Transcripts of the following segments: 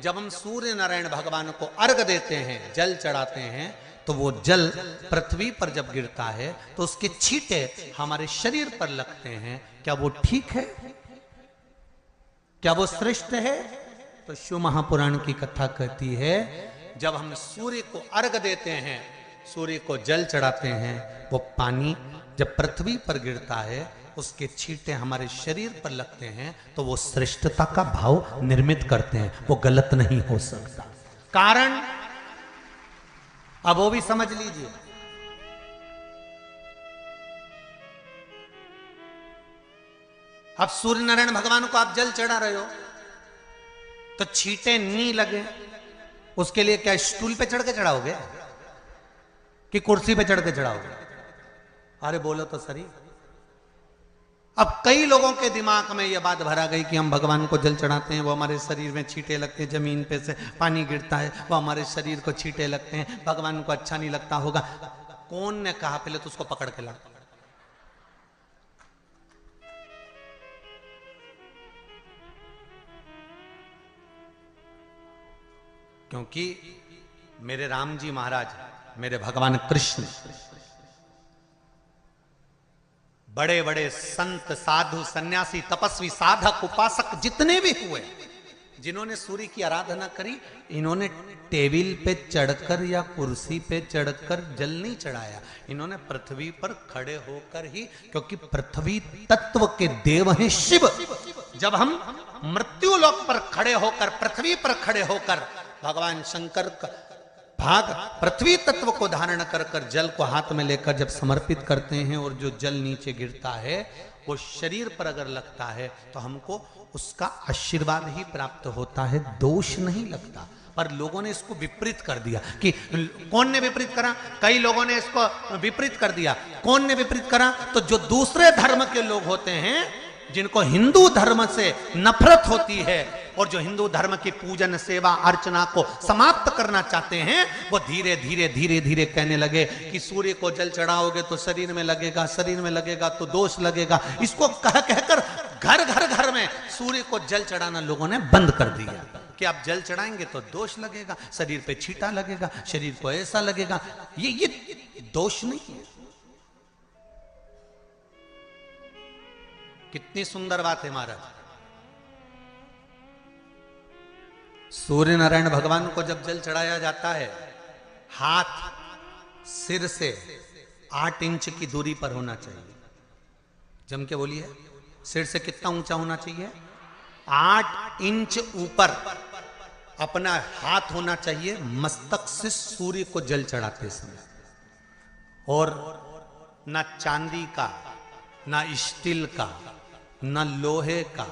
जब हम सूर्य नारायण भगवान को अर्घ देते हैं, जल चढ़ाते हैं, तो वो जल पृथ्वी पर जब गिरता है तो उसके छींटे हमारे शरीर पर लगते हैं। क्या वो ठीक है? क्या वो श्रेष्ठ है? तो शिव महापुराण की कथा कहती है, जब हम सूर्य को अर्घ देते हैं, सूर्य को जल चढ़ाते हैं, वो पानी जब पृथ्वी पर गिरता है, उसके छींटे हमारे शरीर पर लगते हैं, तो वो श्रेष्ठता का भाव निर्मित करते हैं। वो गलत नहीं हो सकता। कारण अब वो भी समझ लीजिए। अब सूर्य नारायण भगवान को आप जल चढ़ा रहे हो तो छींटे नहीं लगे, उसके लिए क्या स्टूल पे चढ़ के चढ़ाओगे कि कुर्सी पे चढ़ के चढ़ाओगे? अरे बोलो तो सही। अब कई लोगों के दिमाग में यह बात भरा गई कि हम भगवान को जल चढ़ाते हैं, वो हमारे शरीर में छींटे लगते हैं, जमीन पे से पानी गिरता है, वो हमारे शरीर को छींटे लगते हैं, भगवान को अच्छा नहीं लगता होगा। कौन ने कहा? पहले तो उसको पकड़ के ला। क्योंकि मेरे राम जी महाराज, मेरे भगवान कृष्ण, बड़े बड़े संत, साधु, सन्यासी, तपस्वी, साधक, उपासक जितने भी हुए, जिन्होंने सूर्य की आराधना करी, इन्होंने टेबल पे चढ़कर या कुर्सी पे चढ़कर जल नहीं चढ़ाया। इन्होंने पृथ्वी पर खड़े होकर ही, क्योंकि पृथ्वी तत्व के देव हैं शिव। जब हम मृत्यु लोक पर खड़े होकर, पृथ्वी पर खड़े होकर भगवान शंकर का भाग पृथ्वी तत्व को धारण कर कर जल को हाथ में लेकर जब समर्पित करते हैं, और जो जल नीचे गिरता है वो शरीर पर अगर लगता है तो हमको उसका आशीर्वाद ही प्राप्त होता है, दोष नहीं लगता। पर लोगों ने इसको विपरीत कर दिया। कि कौन ने विपरीत करा? कई लोगों ने इसको विपरीत कर दिया। कौन ने विपरीत करा? तो जो दूसरे धर्म के लोग होते हैं, जिनको हिंदू धर्म से नफरत होती है और जो हिंदू धर्म की पूजन, सेवा, अर्चना को समाप्त करना चाहते हैं, वो धीरे धीरे धीरे धीरे कहने लगे कि सूर्य को जल चढ़ाओगे तो शरीर में लगेगा, शरीर में लगेगा तो दोष लगेगा। इसको कह कहकर घर घर घर में सूर्य को जल चढ़ाना लोगों ने बंद कर दिया कि आप जल चढ़ाएंगे तो दोष लगेगा, शरीर पे छींटा लगेगा, शरीर को ऐसा लगेगा। ये दोष नहीं है। कितनी सुंदर बात है महाराज। सूर्य नारायण भगवान को जब जल चढ़ाया जाता है, हाथ सिर से 8 इंच की दूरी पर होना चाहिए। जम के बोलिए, सिर से कितना ऊंचा होना चाहिए? 8 इंच ऊपर अपना हाथ होना चाहिए मस्तक से सूर्य को जल चढ़ाते समय। और ना चांदी का, ना स्टील का, ना लोहे का,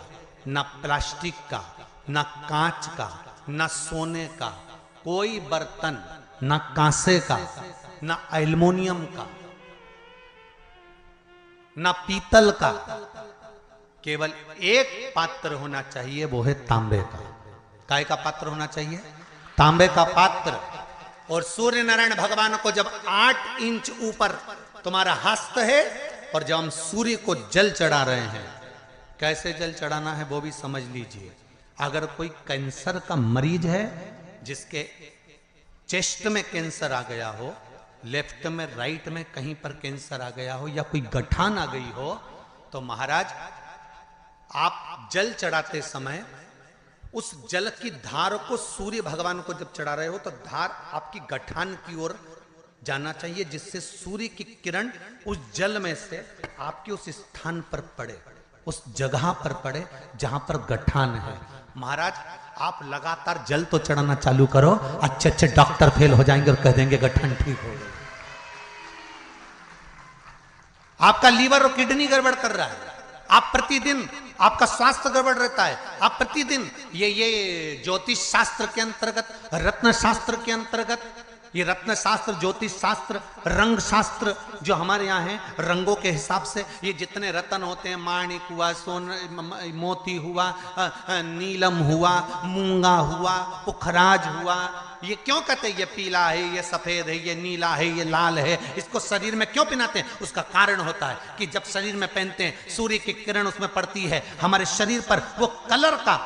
ना प्लास्टिक का, ना कांच का, ना सोने का कोई बर्तन, ना कांसे का, ना एल्युमिनियम का, ना पीतल का, केवल एक पात्र होना चाहिए, वो है तांबे का। काय का पात्र होना चाहिए? तांबे का पात्र। और सूर्य नारायण भगवान को जब 8 इंच ऊपर तुम्हारा हस्त है, और जब हम सूर्य को जल चढ़ा रहे हैं, कैसे जल चढ़ाना है वो भी समझ लीजिए। अगर कोई कैंसर का मरीज है, जिसके चेस्ट में कैंसर आ गया हो, लेफ्ट में, राइट में कहीं पर कैंसर आ गया हो, या कोई गठान आ गई हो, तो महाराज आप जल चढ़ाते समय उस जल की धार को सूर्य भगवान को जब चढ़ा रहे हो, तो धार आपकी गठान की ओर जाना चाहिए, जिससे सूर्य की किरण उस जल में से आपके उस स्थान पर पड़े, उस जगह पर पड़े जहां पर गठान है। महाराज आप लगातार जल तो चढ़ाना चालू करो, अच्छे अच्छे डॉक्टर फेल हो जाएंगे और कह देंगे गठान ठीक हो गई। आपका लीवर और किडनी गड़बड़ कर रहा है, आप प्रतिदिन, आपका स्वास्थ्य गड़बड़ रहता है, आप प्रतिदिन ये ज्योतिष शास्त्र के अंतर्गत, रत्न शास्त्र के अंतर्गत, ये रत्न शास्त्र, ज्योतिष शास्त्र, रंग शास्त्र जो हमारे यहाँ है, रंगों के हिसाब से ये जितने रत्न होते हैं, माणिक हुआ, मोती हुआ, नीलम हुआ, मूंगा हुआ, पुखराज हुआ, ये क्यों कहते हैं ये पीला है, ये सफेद है, ये नीला है, ये लाल है, इसको शरीर में क्यों पहनाते हैं? उसका कारण होता है कि जब शरीर में पहनते हैं, सूर्य की किरण उसमें पड़ती है, हमारे शरीर पर वो कलर का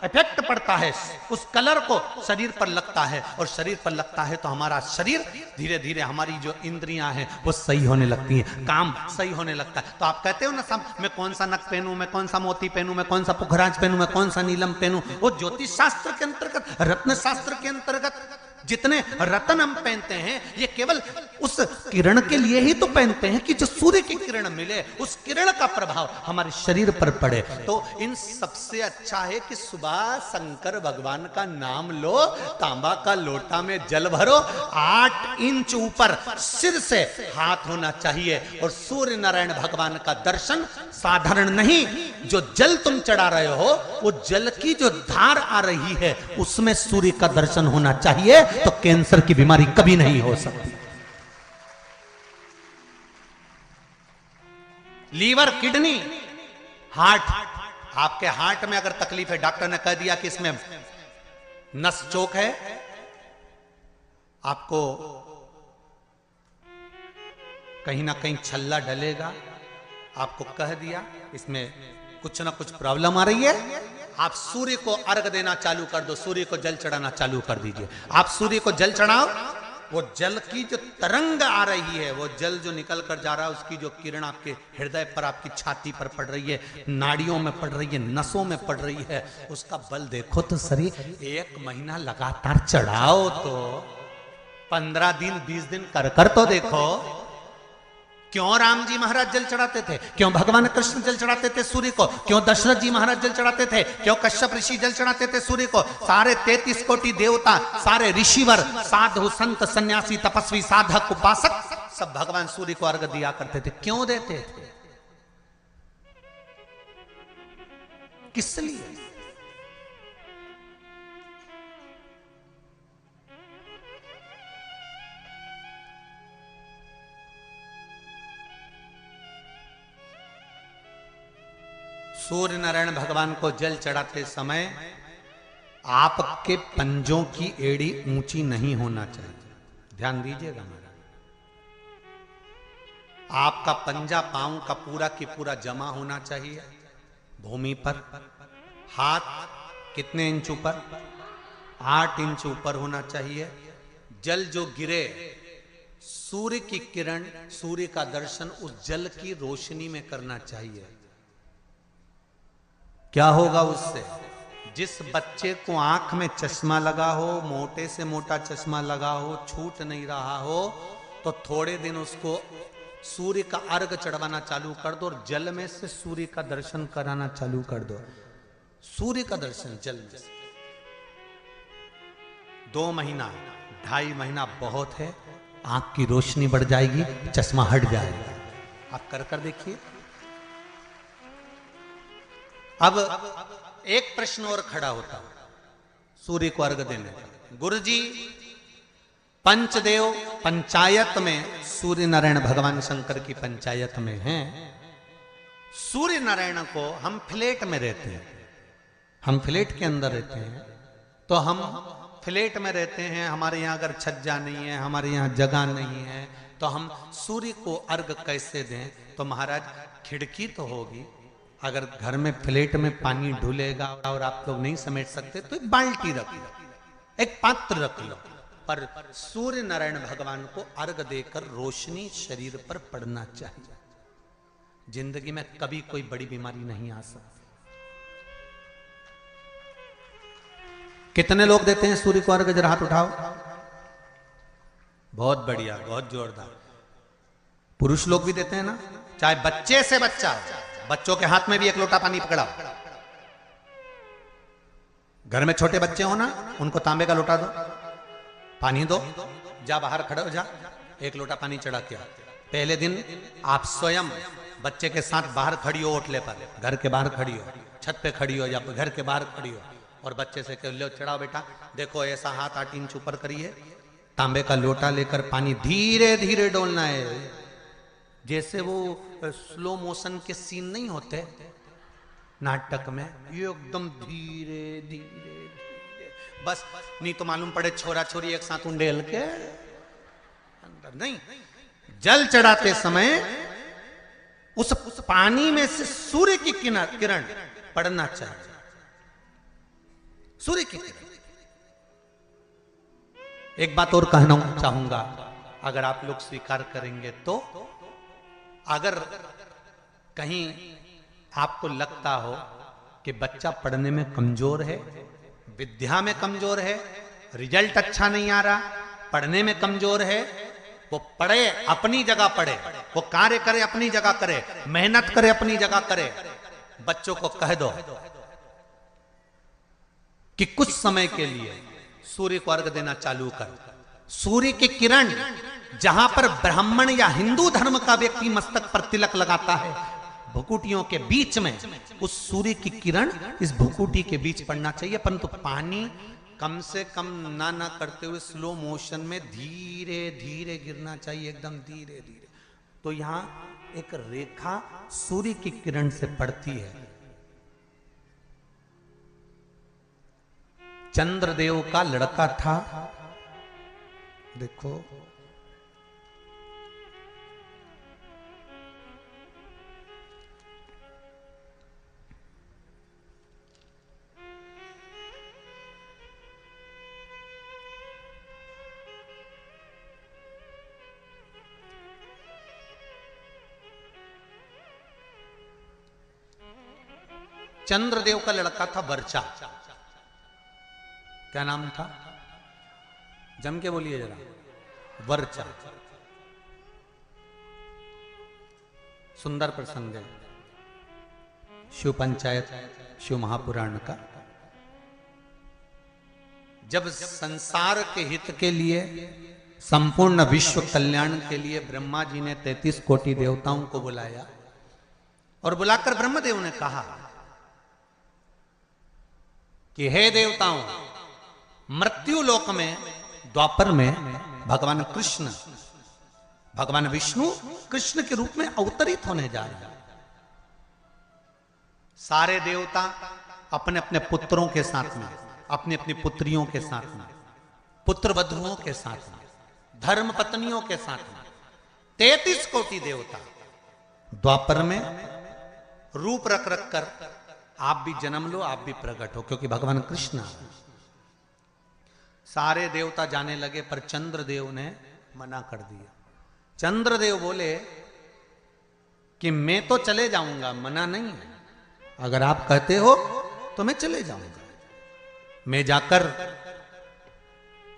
इफेक्ट पड़ता है, उस कलर को शरीर पर लगता है, और शरीर पर लगता है तो हमारा शरीर धीरे धीरे, हमारी जो इंद्रियां हैं वो सही होने लगती हैं, काम सही होने लगता है। तो आप कहते हो ना सब, मैं कौन सा नक पहनूं, मैं कौन सा मोती पहनूं, मैं कौन सा पुखराज पहनूं, मैं कौन सा नीलम पहनूं, वो ज्योतिष शास्त्र के अंतर्गत, रत्न शास्त्र के अंतर्गत जितने रत्न हम पहनते हैं ये केवल उस किरण के लिए ही तो पहनते हैं कि जो सूर्य की किरण मिले, उस किरण का प्रभाव हमारे शरीर पर पड़े। तो इन सबसे अच्छा है कि सुबह शंकर भगवान का नाम लो, तांबा का लोटा में जल भरो, 8 इंच ऊपर सिर से हाथ होना चाहिए, और सूर्य नारायण भगवान का दर्शन साधारण नहीं, जो जल तुम चढ़ा रहे हो वो जल की जो धार आ रही है उसमें सूर्य का दर्शन होना चाहिए, तो कैंसर की बीमारी कभी नहीं हो सकती। लीवर, किडनी, हार्ट, आपके हार्ट में अगर तकलीफ है, डॉक्टर ने कह दिया कि इसमें नस चोक है, आपको कहीं ना कहीं छल्ला डलेगा, आपको कह दिया इसमें कुछ ना कुछ प्रॉब्लम आ रही है, आप सूर्य को अर्घ देना चालू कर दो, सूर्य को जल चढ़ाना चालू कर दीजिए। आप सूर्य को जल चढ़ाओ, वो जल की जो तरंग आ रही है, वो जल जो निकल कर जा रहा है, उसकी जो किरण आपके हृदय पर, आपकी छाती पर पड़ रही है, नाड़ियों में पड़ रही है, नसों में पड़ रही है, उसका बल देखो तो सही। 1 महीना लगातार चढ़ाओ, तो 15 दिन 20 दिन कर तो देखो। क्यों राम जी महाराज जल चढ़ाते थे, क्यों भगवान कृष्ण जल चढ़ाते थे सूर्य को, क्यों दशरथ जी महाराज जल चढ़ाते थे, क्यों कश्यप ऋषि जल चढ़ाते थे सूर्य को, सारे 33 कोटि देवता, सारे ऋषिवर, साधु संत सन्यासी तपस्वी साधक उपासक सब भगवान सूर्य को अर्घ दिया करते थे। क्यों देते थे, किस लिए? सूर्य नारायण भगवान को जल चढ़ाते समय आपके पंजों की एड़ी ऊंची नहीं होना चाहिए, ध्यान दीजिएगा महाराज। आपका पंजा पांव का पूरा की पूरा जमा होना चाहिए भूमि पर। हाथ कितने इंच ऊपर, 8 इंच ऊपर होना चाहिए। जल जो गिरे, सूर्य की किरण, सूर्य का दर्शन उस जल की रोशनी में करना चाहिए। क्या होगा उससे? जिस बच्चे को आंख में चश्मा लगा हो, मोटे से मोटा चश्मा लगा हो, छूट नहीं रहा हो, तो थोड़े दिन उसको सूर्य का अर्घ चढ़वाना चालू कर दो और जल में से सूर्य का दर्शन कराना चालू कर दो। सूर्य का दर्शन जल में से 2 महीना 2.5 महीना बहुत है, आंख की रोशनी बढ़ जाएगी, चश्मा हट जाएगा। आप कर देखिए। अब एक प्रश्न और खड़ा होता है सूर्य को अर्घ देने का। गुरुजी, पंचदेव पंचायत में सूर्य नारायण भगवान शंकर की पंचायत में हैं। सूर्य नारायण को हम फ्लैट में रहते हैं, हम फ्लैट के अंदर रहते हैं, तो हम फ्लैट में रहते हैं, हमारे यहाँ अगर छज्जा नहीं है, हमारे यहाँ जगह नहीं है, तो हम सूर्य को अर्घ कैसे दें? तो महाराज खिड़की तो होगी, अगर घर में फ्लैट में पानी ढुलेगा और आप लोग नहीं समेट सकते तो एक बाल्टी रख लो, एक पात्र रख लो, पर सूर्य नारायण भगवान को अर्घ देकर रोशनी शरीर पर पड़ना चाहिए। जिंदगी में कभी कोई बड़ी बीमारी नहीं आ सकती। कितने लोग देते हैं सूर्य को अर्घ? जरा हाथ उठाओ। बहुत बढ़िया, बहुत जोरदार। पुरुष लोग भी देते हैं ना, चाहे बच्चे से बच्चा, बच्चों के हाथ में भी 1 लोटा पानी पकड़ाओ। घर में छोटे बच्चे हो ना, उनको तांबे का लोटा दो, पानी दो, जा बाहर खड़े हो जा, 1 लोटा पानी चढ़ा के आ। पहले दिन आप स्वयं बच्चे के साथ बाहर खड़ी हो, ओटले पर, घर के बाहर खड़ी हो, छत पे खड़ी हो या घर के बाहर खड़ी हो, और बच्चे से कह लो चढ़ाओ बेटा, देखो ऐसा हाथ 8 इंच ऊपर करिए, तांबे का लोटा लेकर पानी धीरे धीरे डोलना है। जैसे वो स्लो मोशन के सीन नहीं होते नाटक में, ये एकदम धीरे धीरे धीरे, बस नहीं तो मालूम पड़े छोरा छोरी एक साथ उंडेल के अंदर नहीं। जल चढ़ाते समय उस पानी में से सूर्य की किरण पड़ना चाहिए। सूर्य की किरण। एक बात और कहना चाहूंगा, अगर आप लोग स्वीकार करेंगे तो, अगर कहीं आपको लगता हो कि बच्चा पढ़ने में कमजोर है, विद्या में कमजोर है, रिजल्ट अच्छा नहीं आ रहा, पढ़ने में कमजोर है, वो पढ़े, अपनी जगह पढ़े, वो कार्य करे अपनी जगह करे, मेहनत करे अपनी जगह करे। बच्चों को कह दो कि कुछ समय के लिए सूर्य को अर्घ देना चालू कर। सूर्य की किरण जहां पर ब्राह्मण या हिंदू धर्म का व्यक्ति मस्तक पर तिलक लगाता है, भुकुटियों के बीच में उस सूर्य की किरण इस भुकुटी के बीच पड़ना चाहिए, परंतु पानी कम से कम ना करते हुए स्लो मोशन में धीरे धीरे गिरना चाहिए, एकदम धीरे धीरे। तो यहां एक रेखा सूर्य की किरण से पड़ती है। चंद्रदेव का लड़का था, देखो चंद्रदेव का लड़का था वर्चा। क्या नाम था? जम के बोलिए जरा। वर्चा। सुंदर प्रसंग है शिव पंचायत, शिव महापुराण का। जब संसार के हित के लिए, संपूर्ण विश्व कल्याण के लिए ब्रह्मा जी ने 33 कोटि देवताओं को बुलाया और बुलाकर ब्रह्मदेव ने कहा कि हे देवताओं, मृत्यु लोक में, द्वापर में भगवान कृष्ण, भगवान विष्णु कृष्ण के रूप में अवतरित होने जा रहे हैं। सारे देवता अपने अपने पुत्रों के साथ में, अपनी अपनी पुत्रियों के साथ में, पुत्र वधुओं के साथ में, धर्म पत्नियों के साथ में, 33 कोटि देवता द्वापर में रूप रख रख कर, आप भी जन्म लो, आप भी प्रकट हो, क्योंकि भगवान कृष्ण। सारे देवता जाने लगे, पर चंद्रदेव ने मना कर दिया। चंद्रदेव बोले कि मैं तो चले जाऊंगा, मना नहीं है, अगर आप कहते हो तो मैं चले जाऊंगा, मैं जाकर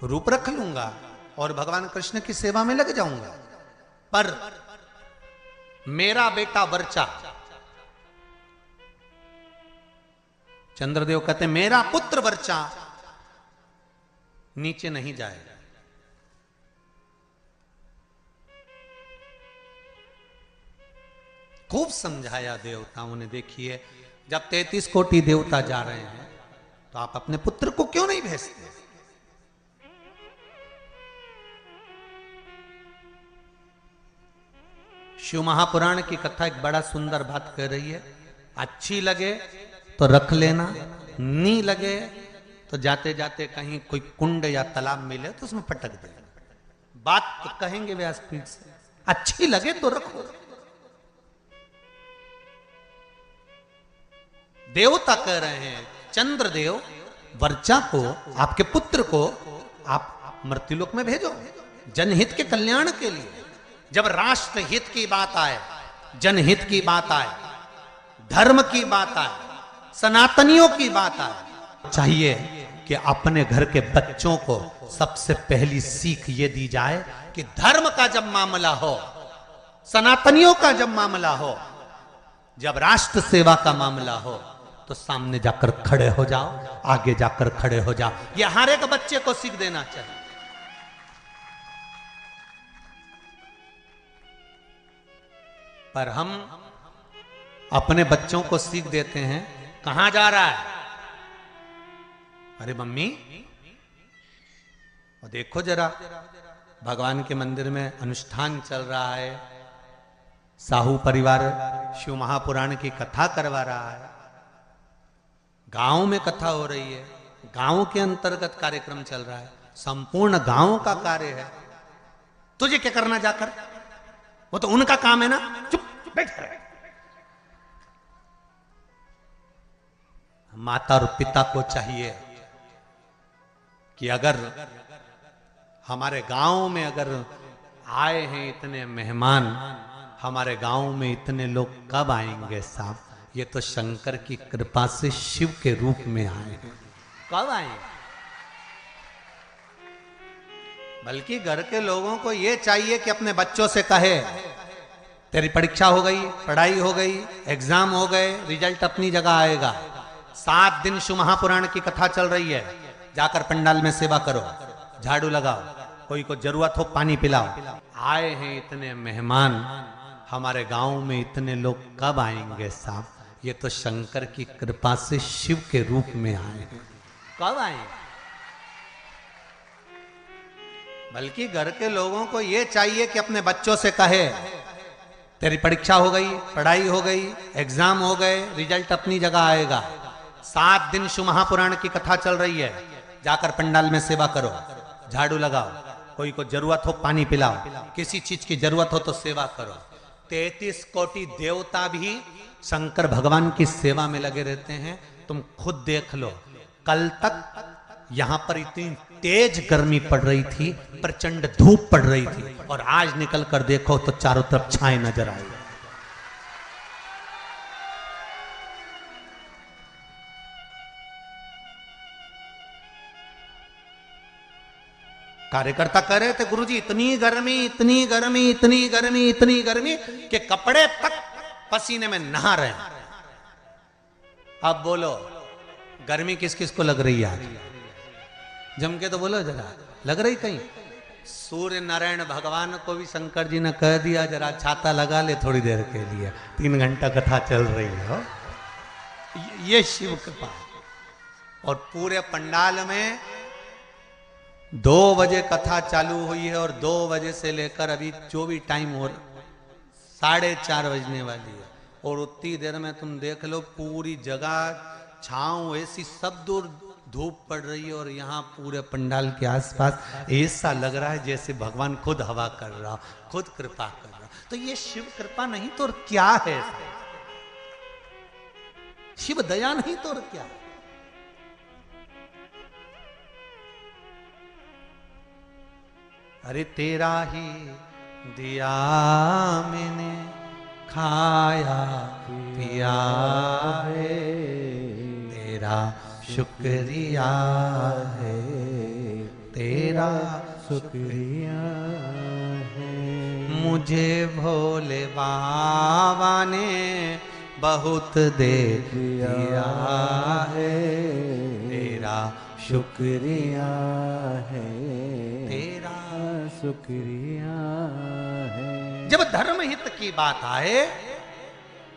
रूप रख लूंगा और भगवान कृष्ण की सेवा में लग जाऊंगा, पर मेरा बेटा वर्चा, चंद्रदेव कहते मेरा पुत्र वर्चा नीचे नहीं जाएगा। खूब समझाया देवताओं ने। देखिए, जब 33 कोटि देवता जा रहे हैं तो आप अपने पुत्र को क्यों नहीं भेजते? शिव महापुराण की कथा एक बड़ा सुंदर बात कह रही है, अच्छी लगे तो रख लेना, नहीं लगे तो जाते जाते कहीं कोई कुंड या तालाब मिले तो उसमें पटक देना। बात तो कहेंगे व्यासपीठ से, अच्छी लगे तो रखो। देवता कह रहे हैं चंद्रदेव वर्चा को, आपके पुत्र को आप मृत्युलोक में भेजो, जनहित के कल्याण के लिए। जब राष्ट्र हित की बात आए, जनहित की बात आए, धर्म की बात आए, सनातनियों की बात आए, चाहिए कि अपने घर के बच्चों को सबसे पहली सीख ये दी जाए कि धर्म का जब मामला हो, सनातनियों का जब मामला हो, जब राष्ट्र सेवा का मामला हो, तो सामने जाकर खड़े हो जाओ, आगे जाकर खड़े हो जाओ। ये हर एक बच्चे को सीख देना चाहिए। पर हम अपने बच्चों को सीख देते हैं, कहां जा रहा है? अरे मम्मी, और देखो जरा, भगवान के मंदिर में अनुष्ठान चल रहा है, साहू परिवार शिव महापुराण की कथा करवा रहा है, गांव में कथा हो रही है, गांव के अंतर्गत कार्यक्रम चल रहा है, संपूर्ण गांव का कार्य है, तुझे क्या करना जाकर? वो तो उनका काम है ना, चुप बैठ। माता और पिता को चाहिए कि अगर हमारे गांव में अगर आए हैं इतने मेहमान, हमारे गांव में इतने लोग कब आएंगे साहब? ये तो शंकर की कृपा से शिव के रूप में आए हैं, कब आएंगे? बल्कि घर के लोगों को ये चाहिए कि अपने बच्चों से कहे तेरी परीक्षा हो गई, पढ़ाई हो गई, एग्जाम हो गए, रिजल्ट अपनी जगह आएगा। 7 दिन शिव महापुराण की कथा चल रही है, जाकर पंडाल में सेवा करो, झाड़ू लगाओ, कोई को जरूरत हो पानी पिलाओ। आए हैं इतने मेहमान, हमारे गांव में इतने लोग कब आएंगे साहब? ये तो शंकर की कृपा से शिव के रूप में आए हैं, कब आएंगे? बल्कि घर के लोगों को ये चाहिए कि अपने बच्चों से कहे तेरी परीक्षा हो गई, पढ़ाई हो गई, एग्जाम हो गए, रिजल्ट अपनी जगह आएगा। 7 दिन शिव महापुराण की कथा चल रही है, जाकर पंडाल में सेवा करो, झाड़ू लगाओ, कोई को जरूरत हो पानी पिलाओ, किसी चीज की जरूरत हो तो सेवा करो। 33 कोटि देवता भी शंकर भगवान की सेवा में लगे रहते हैं। तुम खुद देख लो, कल तक यहां पर इतनी तेज गर्मी पड़ रही थी, प्रचंड धूप पड़ रही थी, और आज निकल कर देखो तो चारों तरफ छाए नजर आई। कार्यकर्ता कह रहे थे गुरुजी इतनी गर्मी, इतनी गर्मी, इतनी गर्मी, इतनी गर्मी कि कपड़े तक पसीने में नहा रहे हैं। अब बोलो गर्मी किस किस को लग रही है आज? जम के तो बोलो जरा, लग रही कहीं? सूर्य नारायण भगवान को भी शंकर जी ने कह दिया जरा छाता लगा ले थोड़ी देर के लिए, 3 घंटा कथा चल रही है। ये शिव कृपा। और पूरे पंडाल में 2 बजे कथा चालू हुई है, और 2 बजे से लेकर अभी जो भी टाइम हो 4:30 बजने वाली है, और उतनी देर में तुम देख लो पूरी जगह छांव ऐसी, सब दूर धूप पड़ रही है, और यहाँ पूरे पंडाल के आसपास ऐसा लग रहा है जैसे भगवान खुद हवा कर रहा, खुद कृपा कर रहा। तो ये शिव कृपा नहीं तो और क्या है? शिव दया नहीं तो और क्या है? अरे तेरा ही दिया मैंने खाया पिया है, तेरा शुक्रिया है, तेरा शुक्रिया है। मुझे भोले बाबा ने बहुत दे दिया है, तेरा शुक्रिया है, तेरा शुक्रिया है। जब धर्म हित की बात आए,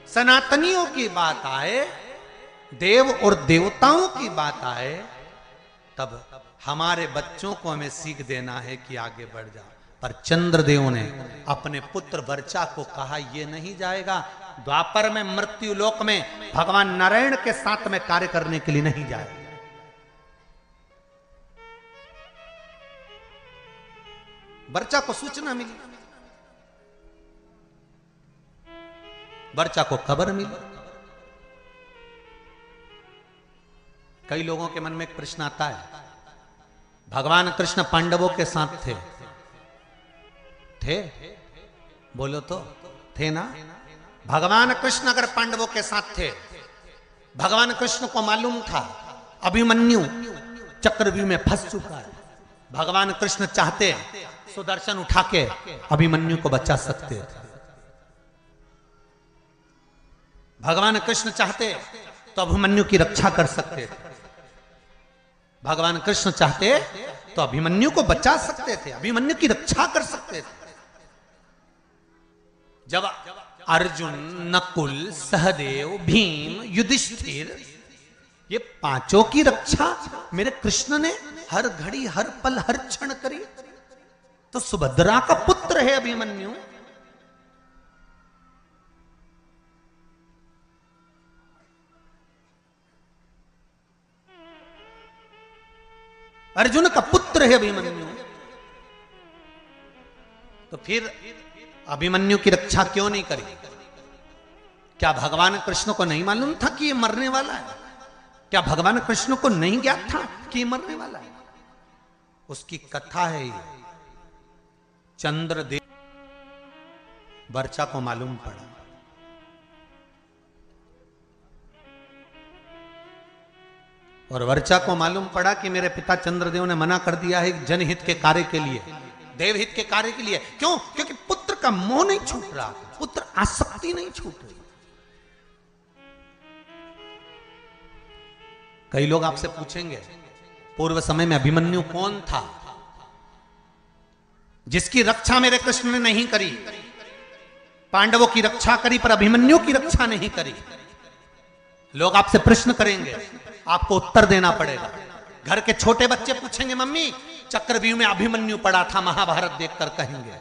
सनातनियों की बात आए, देव और देवताओं की बात आए, तब हमारे बच्चों को हमें सीख देना है कि आगे बढ़ जाओ। पर चंद्रदेव ने अपने पुत्र वर्चा को कहा ये नहीं जाएगा, द्वापर में मृत्यु लोक में भगवान नारायण के साथ में कार्य करने के लिए नहीं जाएगा। वर्चा को सूचना मिली, वर्चा को खबर मिली। कई लोगों के मन में एक प्रश्न आता है, भगवान कृष्ण पांडवों के साथ थे? बोलो तो थे ना? भगवान कृष्ण अगर पांडवों के साथ थे, भगवान कृष्ण को मालूम था अभिमन्यु चक्रव्यूह में फंस चुका है, भगवान कृष्ण चाहते सुदर्शन उठा के अभिमन्यु को बचा सकते थे। भगवान कृष्ण चाहते तो अभिमन्यु की रक्षा कर सकते थे, भगवान कृष्ण चाहते तो अभिमन्यु को बचा सकते थे, अभिमन्यु की रक्षा कर सकते थे। जब अर्जुन, नकुल, सहदेव, भीम, युधिष्ठिर, ये 5 की रक्षा मेरे कृष्ण ने हर घड़ी, हर पल, हर क्षण करी, तो सुभद्रा का पुत्र है अभिमन्यु। अर्जुन का पुत्र है अभिमन्यु, तो फिर अभिमन्यु की रक्षा क्यों नहीं करी? क्या भगवान कृष्ण को नहीं मालूम था कि ये मरने वाला है? क्या भगवान कृष्ण को नहीं ज्ञात था कि ये मरने वाला है? उसकी कथा है ये। चंद्रदेव वर्चा को मालूम पड़ा, और वर्चा को मालूम पड़ा कि मेरे पिता चंद्रदेव ने मना कर दिया है जनहित के कार्य के लिए, देवहित के कार्य के लिए। क्यों? क्योंकि पुत्र का मोह नहीं छूट रहा, पुत्र आसक्ति नहीं छूट रही। कई लोग आपसे पूछेंगे पूर्व समय में अभिमन्यु कौन था जिसकी रक्षा मेरे कृष्ण ने नहीं करी? पांडवों की रक्षा करी पर अभिमन्यु की रक्षा नहीं करी। लोग आपसे प्रश्न करेंगे, आपको उत्तर देना पड़ेगा। घर के छोटे बच्चे पूछेंगे, मम्मी चक्रव्यूह में अभिमन्यु पड़ा था, महाभारत देखकर कहेंगे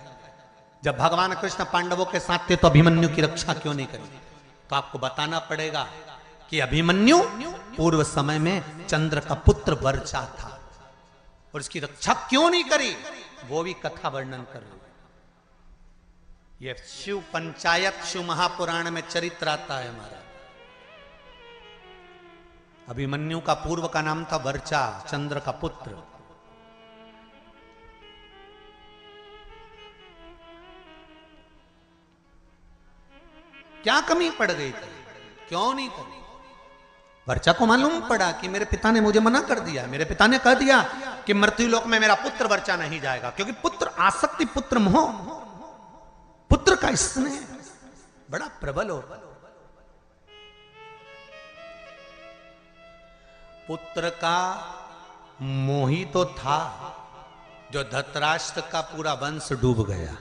जब भगवान कृष्ण पांडवों के साथ थे तो अभिमन्यु की रक्षा क्यों नहीं करी? तो आपको बताना पड़ेगा कि अभिमन्यु पूर्व समय में चंद्र का पुत्र वर्चा था और इसकी रक्षा क्यों नहीं करी, वो भी कथा वर्णन कर रही है। ये शिव पंचायत, शिव महापुराण में चरित्र आता है हमारा। अभिमन्यु का पूर्व का नाम था वर्चा, चंद्र का पुत्र। क्या कमी पड़ गई थी, क्यों नहीं करी? वर्चा को मालूम पड़ा कि मेरे पिता ने मुझे मना कर दिया, मेरे पिता ने कह दिया कि मृत्युलोक में मेरा पुत्र वर्चा नहीं जाएगा, क्योंकि पुत्र आसक्ति, पुत्र मोह, पुत्र का स्नेह बड़ा प्रबल हो। पुत्र का मोही तो था जो धतराष्ट्र का पूरा वंश डूब गया।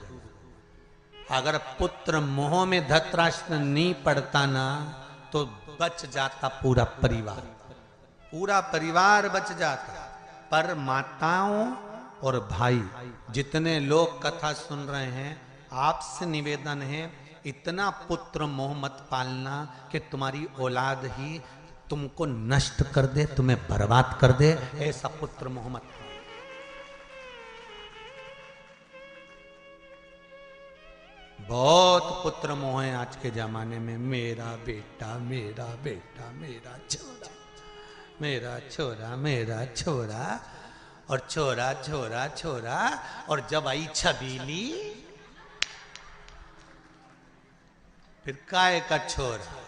अगर पुत्र मोह में धतराष्ट्र नहीं पड़ता ना तो बच जाता पूरा परिवार, पूरा परिवार बच जाता। पर माताओं और भाई जितने लोग कथा सुन रहे हैं, आपसे निवेदन है इतना पुत्र मोह मत पालना कि तुम्हारी औलाद ही तुमको नष्ट कर दे, तुम्हें बर्बाद कर दे। ऐसा पुत्र मोह मत पालना। बहुत पुत्र मोह है आज के जमाने में, मेरा बेटा, मेरा बेटा, मेरा छोरा, मेरा छोरा, मेरा छोरा, और छोरा छोरा छोरा, और जब आई छबीली फिर काय का छोरा।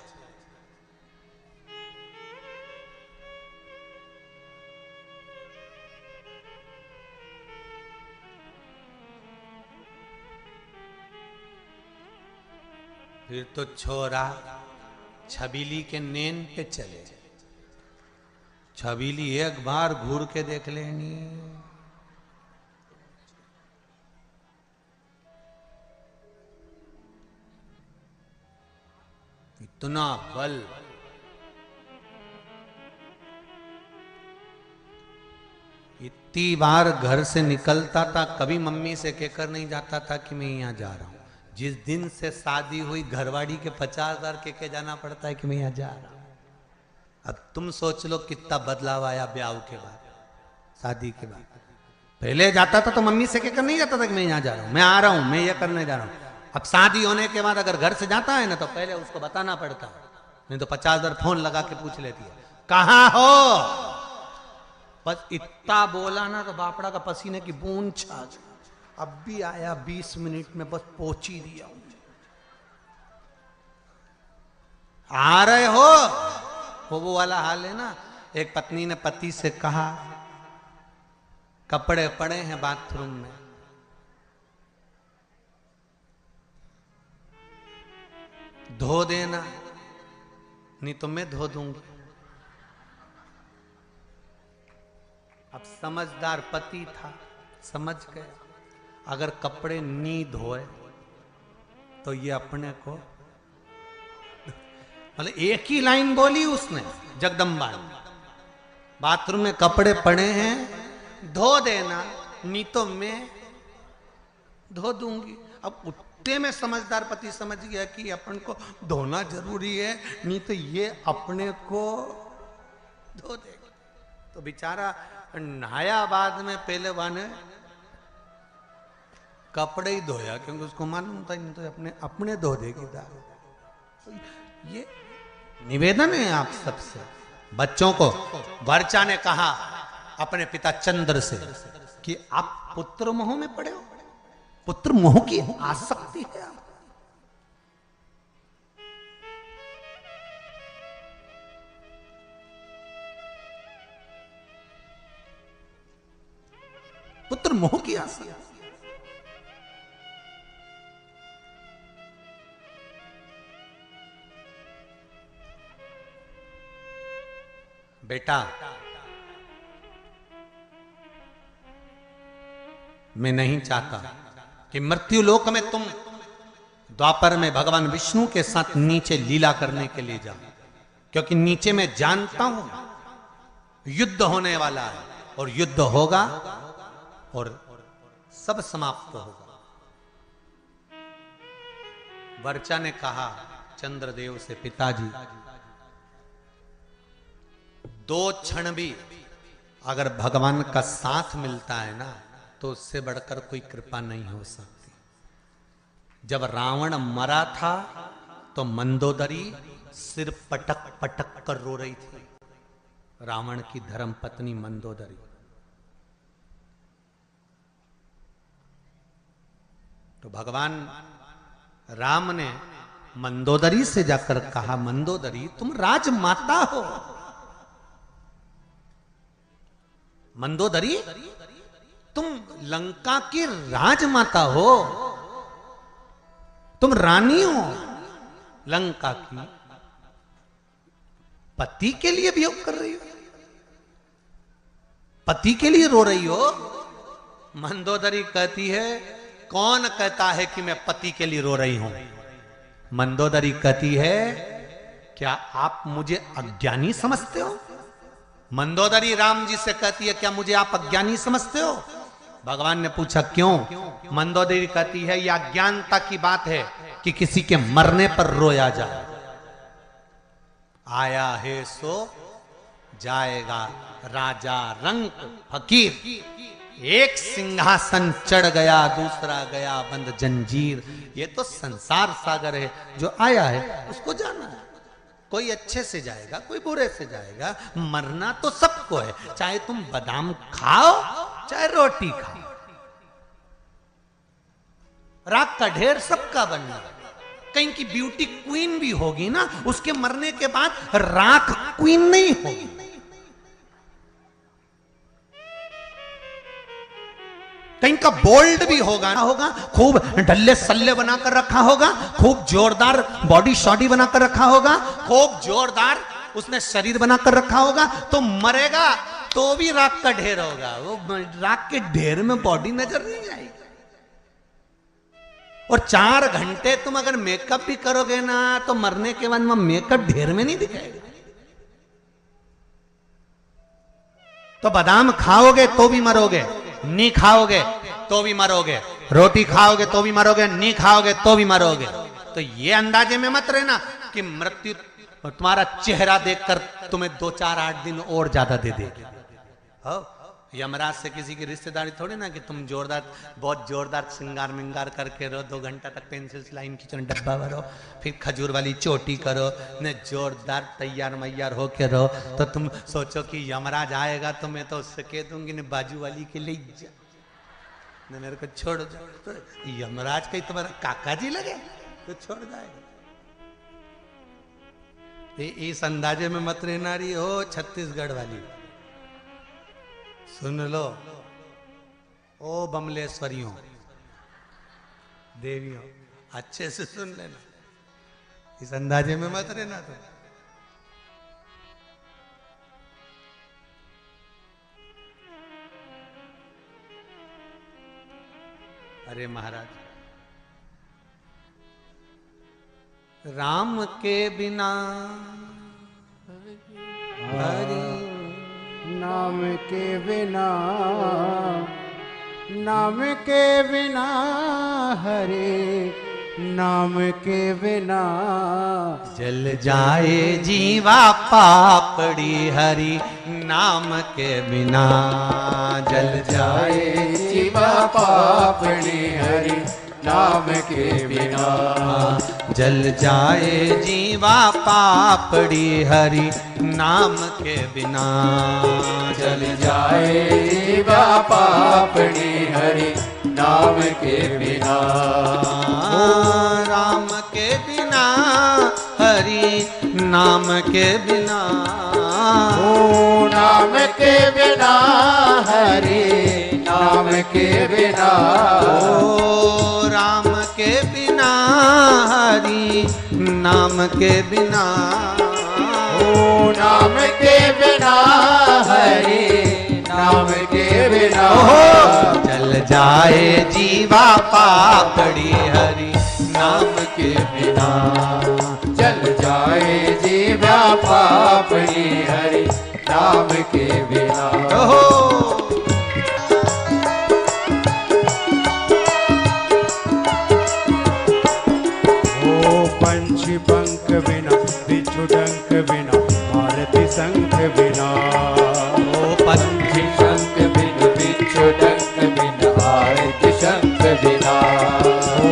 फिर तो छोरा छबीली के नेन पे चले। छबीली एक बार घूर के देख लेनी, इतना बल। इतनी बार घर से निकलता था, कभी मम्मी से कहकर नहीं जाता था कि मैं यहां जा रहा हूं। जिस दिन से शादी हुई घरवाड़ी के 50,000 के जाना पड़ता है कि मैं यहां जा रहा हूं। अब तुम सोच लो कितना बदलाव आया ब्याह के बाद, शादी के बाद। पहले जाता था तो मम्मी से कहकर नहीं जाता था कि मैं यहां जा रहा हूं, मैं आ रहा हूं, मैं ये करने जा रहा हूं। अब शादी होने के बाद अगर घर से जाता है ना तो पहले उसको बताना पड़ता है, नहीं तो 50,000 फोन लगा के पूछ लेती है कहां हो। बस इतना बोला ना तो बापड़ा का पसीने की बूंद छा गई। अब भी आया 20 मिनट में, बस पहुंच ही दिया। आ रहे हो वो वाला हाल है ना। एक पत्नी ने पति से कहा कपड़े पड़े हैं बाथरूम में, धो देना, नहीं तो मैं धो दूंगी। अब समझदार पति था, समझ गया अगर कपड़े नहीं धोए तो ये अपने को, मतलब एक ही लाइन बोली उसने, जगदम्बा ने, बाथरूम में कपड़े पड़े हैं धो देना, नहीं तो मैं धो दूंगी। अब उतने में समझदार पति समझ गया कि अपन को धोना जरूरी है, नहीं तो ये अपने को धो देगा। तो बेचारा नहाया बाद में, पहले वाने कपड़े ही धोया क्योंकि उसको मालूम था नहीं तो अपने धो देगी दाल। तो ये निवेदन है आप सबसे, बच्चों को। वर्चा ने कहा अपने पिता चंद्र से कि आप पुत्र मोह में पड़े हो, पुत्र मोह की आसक्ति है आप। पुत्र मोह की आसक्ति। बेटा, मैं नहीं चाहता कि मृत्यु लोक में तुम द्वापर में भगवान विष्णु के साथ नीचे लीला करने के लिए जाओ, क्योंकि नीचे मैं जानता हूं युद्ध होने वाला है और युद्ध होगा और सब समाप्त होगा। वर्चा ने कहा चंद्रदेव से, पिताजी, 2 क्षण भी अगर भगवान का साथ मिलता है ना, तो उससे बढ़कर कोई कृपा नहीं हो सकती। जब रावण मरा था तो मंदोदरी सिर पटक पटक कर रो रही थी, रावण की धर्म पत्नी मंदोदरी। तो भगवान राम ने मंदोदरी से जाकर कहा, मंदोदरी तुम राजमाता हो, मंदोदरी तुम लंका की राजमाता हो, तुम रानी हो लंका की, पति के लिए वियोग कर रही हो, पति के लिए रो रही हो। मंदोदरी कहती है, कौन कहता है कि मैं पति के लिए रो रही हूं? मंदोदरी कहती है, क्या आप मुझे अज्ञानी समझते हो? मंदोदरी राम जी से कहती है, क्या मुझे आप अज्ञानी समझते हो? भगवान ने पूछा क्यों? मंदोदरी कहती है, यह अज्ञानता की बात है कि किसी के मरने पर रोया जाए। आया है सो जाएगा राजा रंक फकीर, एक सिंहासन चढ़ गया दूसरा गया बंद जंजीर। ये तो संसार सागर है, जो आया है उसको जाना है। कोई अच्छे से जाएगा, कोई बुरे से जाएगा, मरना तो सबको है, चाहे तुम बादाम खाओ चाहे रोटी खाओ। राख का ढेर सबका बनना। कहीं की ब्यूटी क्वीन भी होगी ना, उसके मरने के बाद राख क्वीन नहीं होगी। कहीं का बोल्ड भी होगा खूब ढल्ले सल्ले बनाकर रखा होगा, खूब जोरदार बॉडी शॉडी बनाकर रखा होगा, खूब जोरदार उसने शरीर बनाकर रखा होगा, तो मरेगा तो भी राख का ढेर होगा। वो राख के ढेर में बॉडी नजर नहीं आएगी। और 4 घंटे तुम अगर मेकअप भी करोगे ना, तो मरने के बाद मेकअप ढेर में नहीं दिखाएगा। तो बादाम खाओगे तो भी मरोगे, नहीं खाओगे तो भी मरोगे, रोटी खाओगे तो भी मरोगे, नहीं खाओगे तो भी मरोगे। तो ये अंदाजे में मत रहना कि मृत्यु तुम्हारा चेहरा देखकर तुम्हें 2, 4, 8 दिन और ज्यादा दे देगी। यमराज से किसी की रिश्तेदारी थोड़ी ना कि तुम जोरदार, बहुत जोरदार श्रृंगार मिंगार करके रहो, 2 घंटा तक पेंसिल लाइन खींचो, डब्बा भरो, फिर खजूर वाली चोटी करो, न जोरदार तैयार मैयार होके रहो। तो तुम सोचो कि यमराज आएगा तो मैं तो उससे कह दूंगी न बाजू वाली के ले जा, न मेरे को छोड़ दो। तो यमराज कहीं तुम्हारा काका जी लगे तो छोड़ जाएगा। इस अंदाजे में मत रहना रही हो छत्तीसगढ़ वाली। सुन लो ओ बमलेश्वरियों देवियों, अच्छे से सुन लेना, इस अंदाजे में मत रहना। तो अरे महाराज, राम के बिना हरि नाम के बिना, नाम के बिना हरे, नाम के बिना जल जाए जीवा पापड़ी हरि, नाम के बिना जल जाए जीवा पापड़ी हरि, नाम के बिना जल जाए जीवा पापड़ी हरि नाम के बिना। जल जाए जीवा पापड़ी हरि नाम के बिना। राम के बिना हरि नाम के बिना। ओ नाम के बिना हरि नाम के बिना। ओ राम के बिना हरि नाम के बिना। ओ नाम के बिना हरि नाम के बिना। जल जाए जीवा पापड़ी हरि नाम के बिना। जल जाए जीवा पापड़ी हरि नाम के बिना। ओ पंछी पंख बिना बिच्छू डंक बिना आरती शंख बिना। ओ पंछी शंख बिन बिच्छू डंक बिन आरती शंख बिना। ओ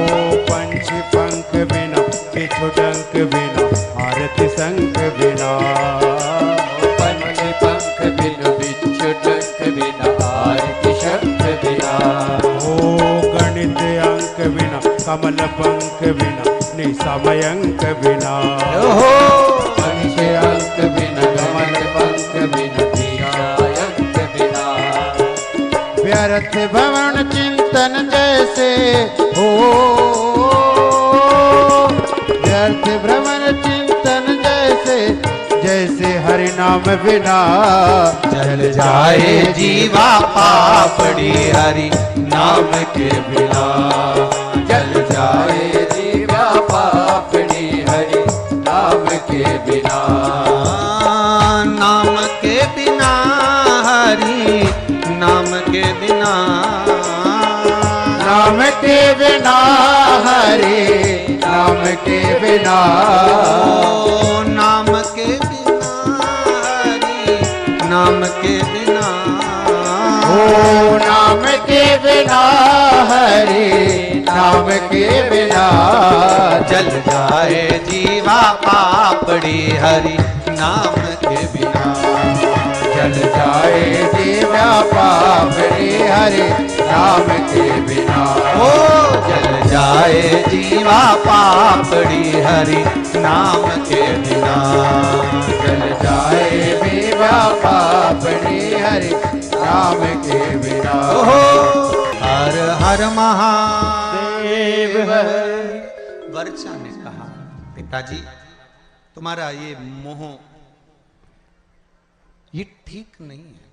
पंछी पंख बिना बिच्छू डंक बिना आरती शंख बिना। पंछी पंख बिन बिच्छू डंक बिना आरती शंख बिना। ओ गणित अंक बिना कमल पंख बिना निसमय अंक बिना। गणित अंक बिना कमल पंख बिना निसमय अंक बिना। व्यर्थ भवन चिंतन जैसे हो व्यर्थ भ्रमण चिंतन जैसे जैसे हरि नाम बिना। जल जाए जीवा पापड़ी हरि नाम के बिना। जल जाए जीवा पापड़ी हरि नाम के बिना। नाम के बिना हरि नाम के बिना। नाम के बिना हरि नाम के बिना। ओ नाम के बिना हरि नाम के बिना। ओ नाम के बिना हरि नाम के बिना। जल जाए जीवा पापड़ी हरि नाम के बिना। जल जाए जीवा पापड़ी हरि नाम के बिना। ओ जल जाए जीवा पापड़ी हरि नाम के बिना। जल जाए जीवा पापड़ी हरि नाम के बिना। हर हर महादेव। वर्षा ने कहा, पिताजी तुम्हारा ये मोह ये ठीक नहीं है।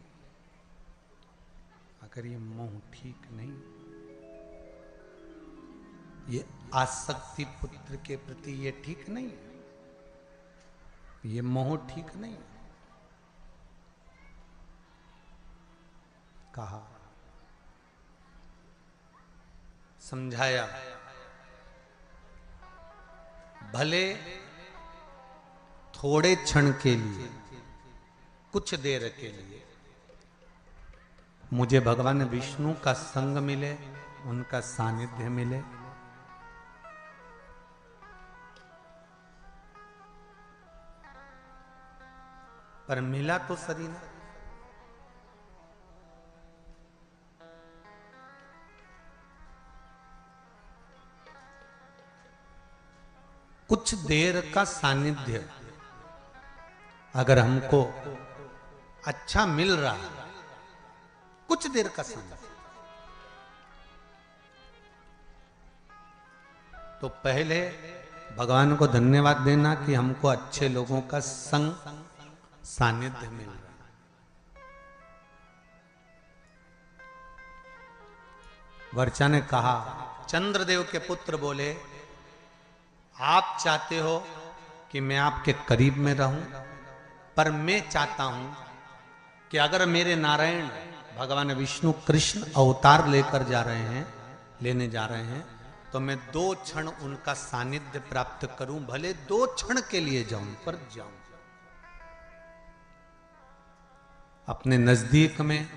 अगर ये मोह ठीक नहीं, ये आसक्ति पुत्र के प्रति ये ठीक नहीं है, ये मोह ठीक नहीं है। कहा, समझाया, भले थोड़े क्षण के लिए, कुछ देर के लिए मुझे भगवान विष्णु का संग मिले, उनका सानिध्य मिले, पर मिला तो सही ना। कुछ देर का सानिध्य अगर हमको अच्छा मिल रहा है, कुछ देर का सानिध्य, तो पहले भगवान को धन्यवाद देना कि हमको अच्छे लोगों का संग सानिध्य मिल रहा है। वर्चा ने कहा, चंद्रदेव के पुत्र बोले, आप चाहते हो कि मैं आपके करीब में रहूं, पर मैं चाहता हूं कि अगर मेरे नारायण भगवान विष्णु कृष्ण अवतार लेकर जा रहे हैं, लेने जा रहे हैं, तो मैं 2 क्षण उनका सानिध्य प्राप्त करूं, भले 2 क्षण के लिए जाऊं, पर जाऊं। अपने नजदीक में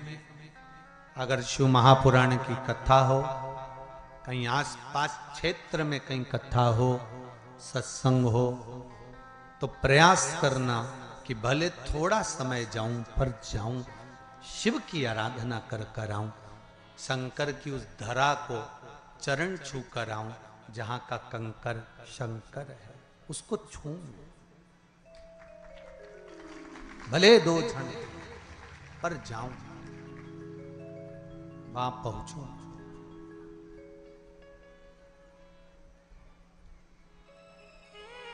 अगर शिव महापुराण की कथा हो, कहीं आसपास क्षेत्र में कहीं कथा हो, सत्संग हो तो प्रयास करना कि भले थोड़ा समय जाऊं पर जाऊं, शिव की आराधना कर कर आऊं, शंकर की उस धरा को चरण छू कर आऊं जहां का कंकर शंकर है, उसको छू, भले 2 क्षण पर जाऊं, वहां पहुंचूं।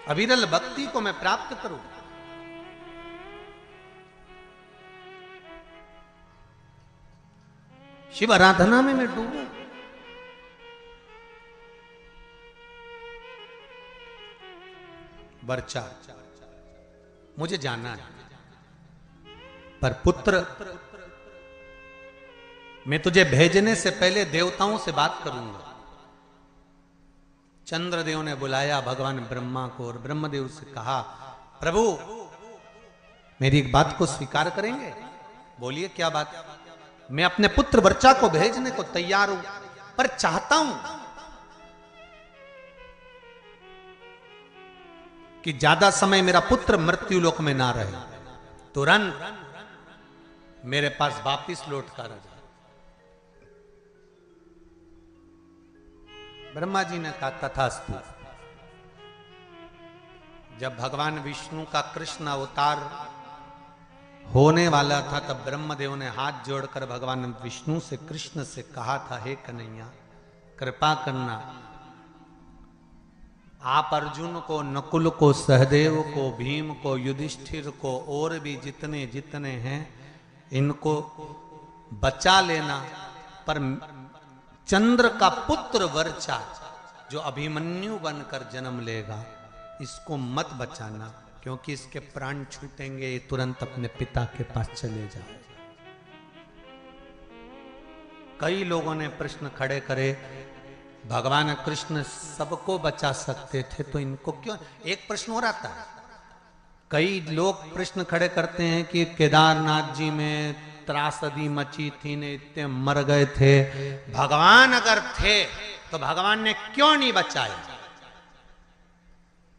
अविरल भक्ति को मैं प्राप्त करूं। शिव आराधना में मैं डूबूं। वर्चा, मुझे जाना है, पर पुत्र, मैं तुझे भेजने से पहले देवताओं से बात करूंगा। चंद्रदेव ने बुलाया भगवान ब्रह्मा को और ब्रह्मदेव से कहा, प्रभु मेरी एक बात को स्वीकार करेंगे? बोलिए क्या बात? मैं अपने पुत्र वर्चा को भेजने को तैयार हूं, पर चाहता हूं कि ज्यादा समय मेरा पुत्र मृत्यु लोक में ना रहे, तुरंत मेरे पास वापिस लौट कर आ जाए। ब्रह्मा जी ने कहा तथास्तु। जब भगवान विष्णु का कृष्ण अवतार होने वाला था तब ब्रह्मदेव ने हाथ जोड़कर भगवान विष्णु से, कृष्ण से कहा था, हे कन्हैया कृपा करना, आप अर्जुन को, नकुल को, सहदेव को, भीम को, युधिष्ठिर को और भी जितने जितने हैं इनको बचा लेना, पर चंद्र का पुत्र वर्चा जो अभिमन्यु बनकर जन्म लेगा इसको मत बचाना, क्योंकि इसके प्राण छूटेंगे ये तुरंत अपने पिता के पास चले जाए। कई लोगों ने प्रश्न खड़े करे, भगवान कृष्ण सबको बचा सकते थे तो इनको क्यों? एक प्रश्न और आता है, कई लोग प्रश्न खड़े करते हैं कि केदारनाथ जी में त्रासदी मची थी ने इतने मर गए थे, भगवान अगर थे तो भगवान ने क्यों नहीं बचाया?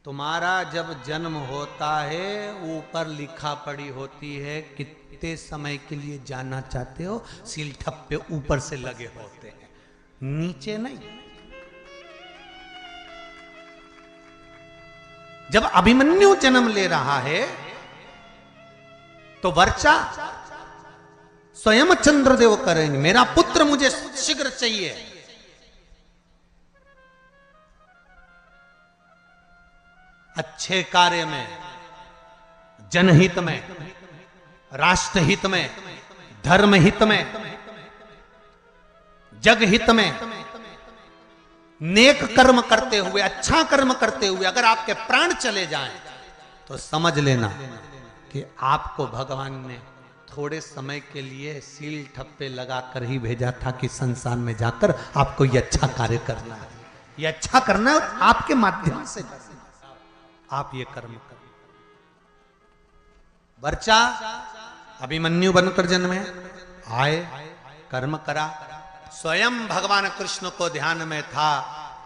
तुम्हारा जब जन्म होता है ऊपर लिखा पड़ी होती है कितने समय के लिए जाना चाहते हो, सील ठप्पे ऊपर से लगे होते हैं, नीचे नहीं। जब अभिमन्यु जन्म ले रहा है तो वर्चा स्वयं चंद्रदेव करेंगे, मेरा पुत्र मुझे शीघ्र चाहिए। अच्छे कार्य में, जनहित में, राष्ट्रहित में, धर्महित में, जगहित में नेक कर्म करते हुए, अच्छा कर्म करते हुए अगर आपके प्राण चले जाएं तो समझ लेना कि आपको भगवान ने थोड़े समय के लिए सील ठप्पे लगाकर ही भेजा था कि संसार में जाकर आपको ये अच्छा कार्य करना है, ये अच्छा करना है, आपके माध्यम से आप ये कर्म कर। वर्चा अभिमन्यु बनकर जन्मे, आए, कर्म करा, स्वयं भगवान कृष्ण को ध्यान में था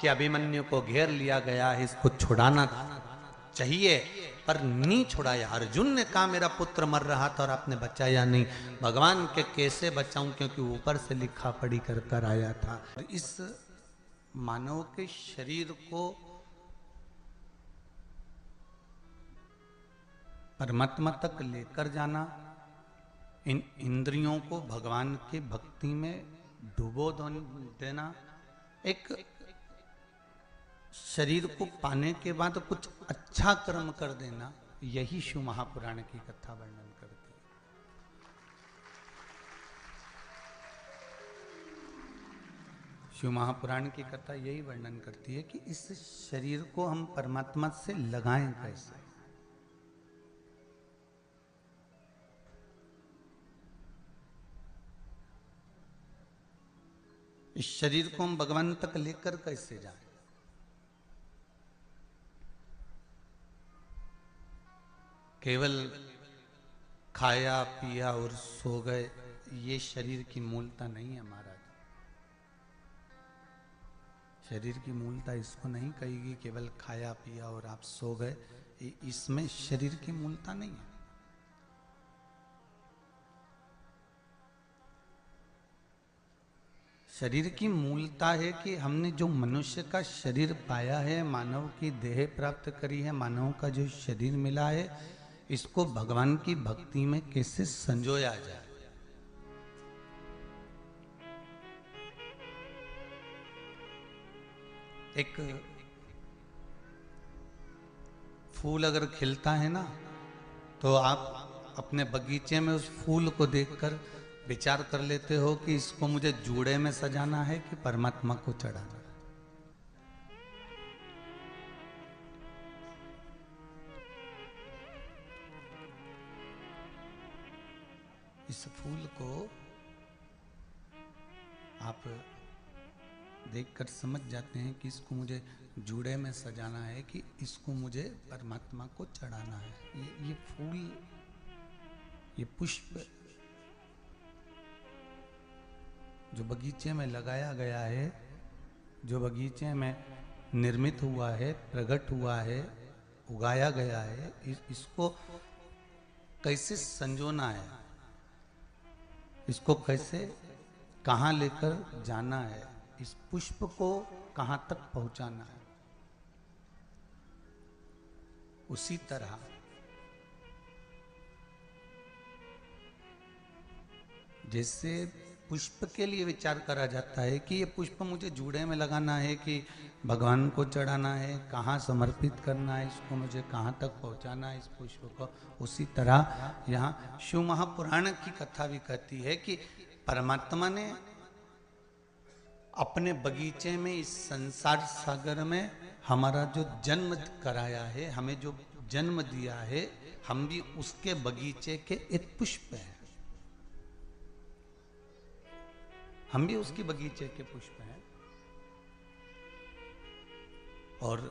कि अभिमन्यु को घेर लिया गया है, इसको छुड़ाना चाहिए, पर नहीं छुड़ाया। अर्जुन ने कहा मेरा पुत्र मर रहा था और आपने बचाया नहीं। भगवान के कैसे बचाऊं, क्योंकि ऊपर से लिखा पढ़ी कर कर आया था। इस मानव के शरीर को परमात्मा तक लेकर जाना, इन इंद्रियों को भगवान की भक्ति में डुबो देना, एक शरीर को पाने के बाद कुछ अच्छा कर्म कर देना, यही शिव महापुराण की कथा वर्णन करती है। शिव महापुराण की कथा यही वर्णन करती है कि इस शरीर को हम परमात्मा से लगाएं कैसे। इस शरीर को हम भगवान तक लेकर कैसे जाएं। केवल खाया पिया और सो गए, ये शरीर की मूलता नहीं है महाराज। शरीर की मूलता इसको नहीं कहेगी केवल खाया पिया और आप सो गए, इसमें शरीर की मूलता नहीं है। शरीर की मूलता है कि हमने जो मनुष्य का शरीर पाया है, मानव की देह प्राप्त करी है, मानव का जो शरीर मिला है, इसको भगवान की भक्ति में कैसे संजोया जाए। एक फूल अगर खिलता है ना, तो आप अपने बगीचे में उस फूल को देखकर विचार कर लेते हो कि इसको मुझे जूड़े में सजाना है कि परमात्मा को चढ़ाना है। इस फूल को आप देखकर समझ जाते हैं कि इसको मुझे जूड़े में सजाना है कि इसको मुझे परमात्मा को चढ़ाना है। ये फूल, ये पुष्प जो बगीचे में लगाया गया है, जो बगीचे में निर्मित हुआ है, प्रकट हुआ है, उगाया गया है, इसको कैसे संजोना है, इसको कैसे कहाँ लेकर जाना है, इस पुष्प को कहाँ तक पहुंचाना है। उसी तरह जैसे पुष्प के लिए विचार करा जाता है कि ये पुष्प मुझे जूड़े में लगाना है कि भगवान को चढ़ाना है, कहाँ समर्पित करना है, इसको मुझे कहाँ तक पहुँचाना है इस पुष्प को, उसी तरह यहाँ शिव महापुराण की कथा भी कहती है कि परमात्मा ने अपने बगीचे में, इस संसार सागर में हमारा जो जन्म कराया है, हमें जो जन्म दिया है, हम भी उसके बगीचे के एक पुष्प हैं। हम भी उसकी बगीचे के पुष्प हैं और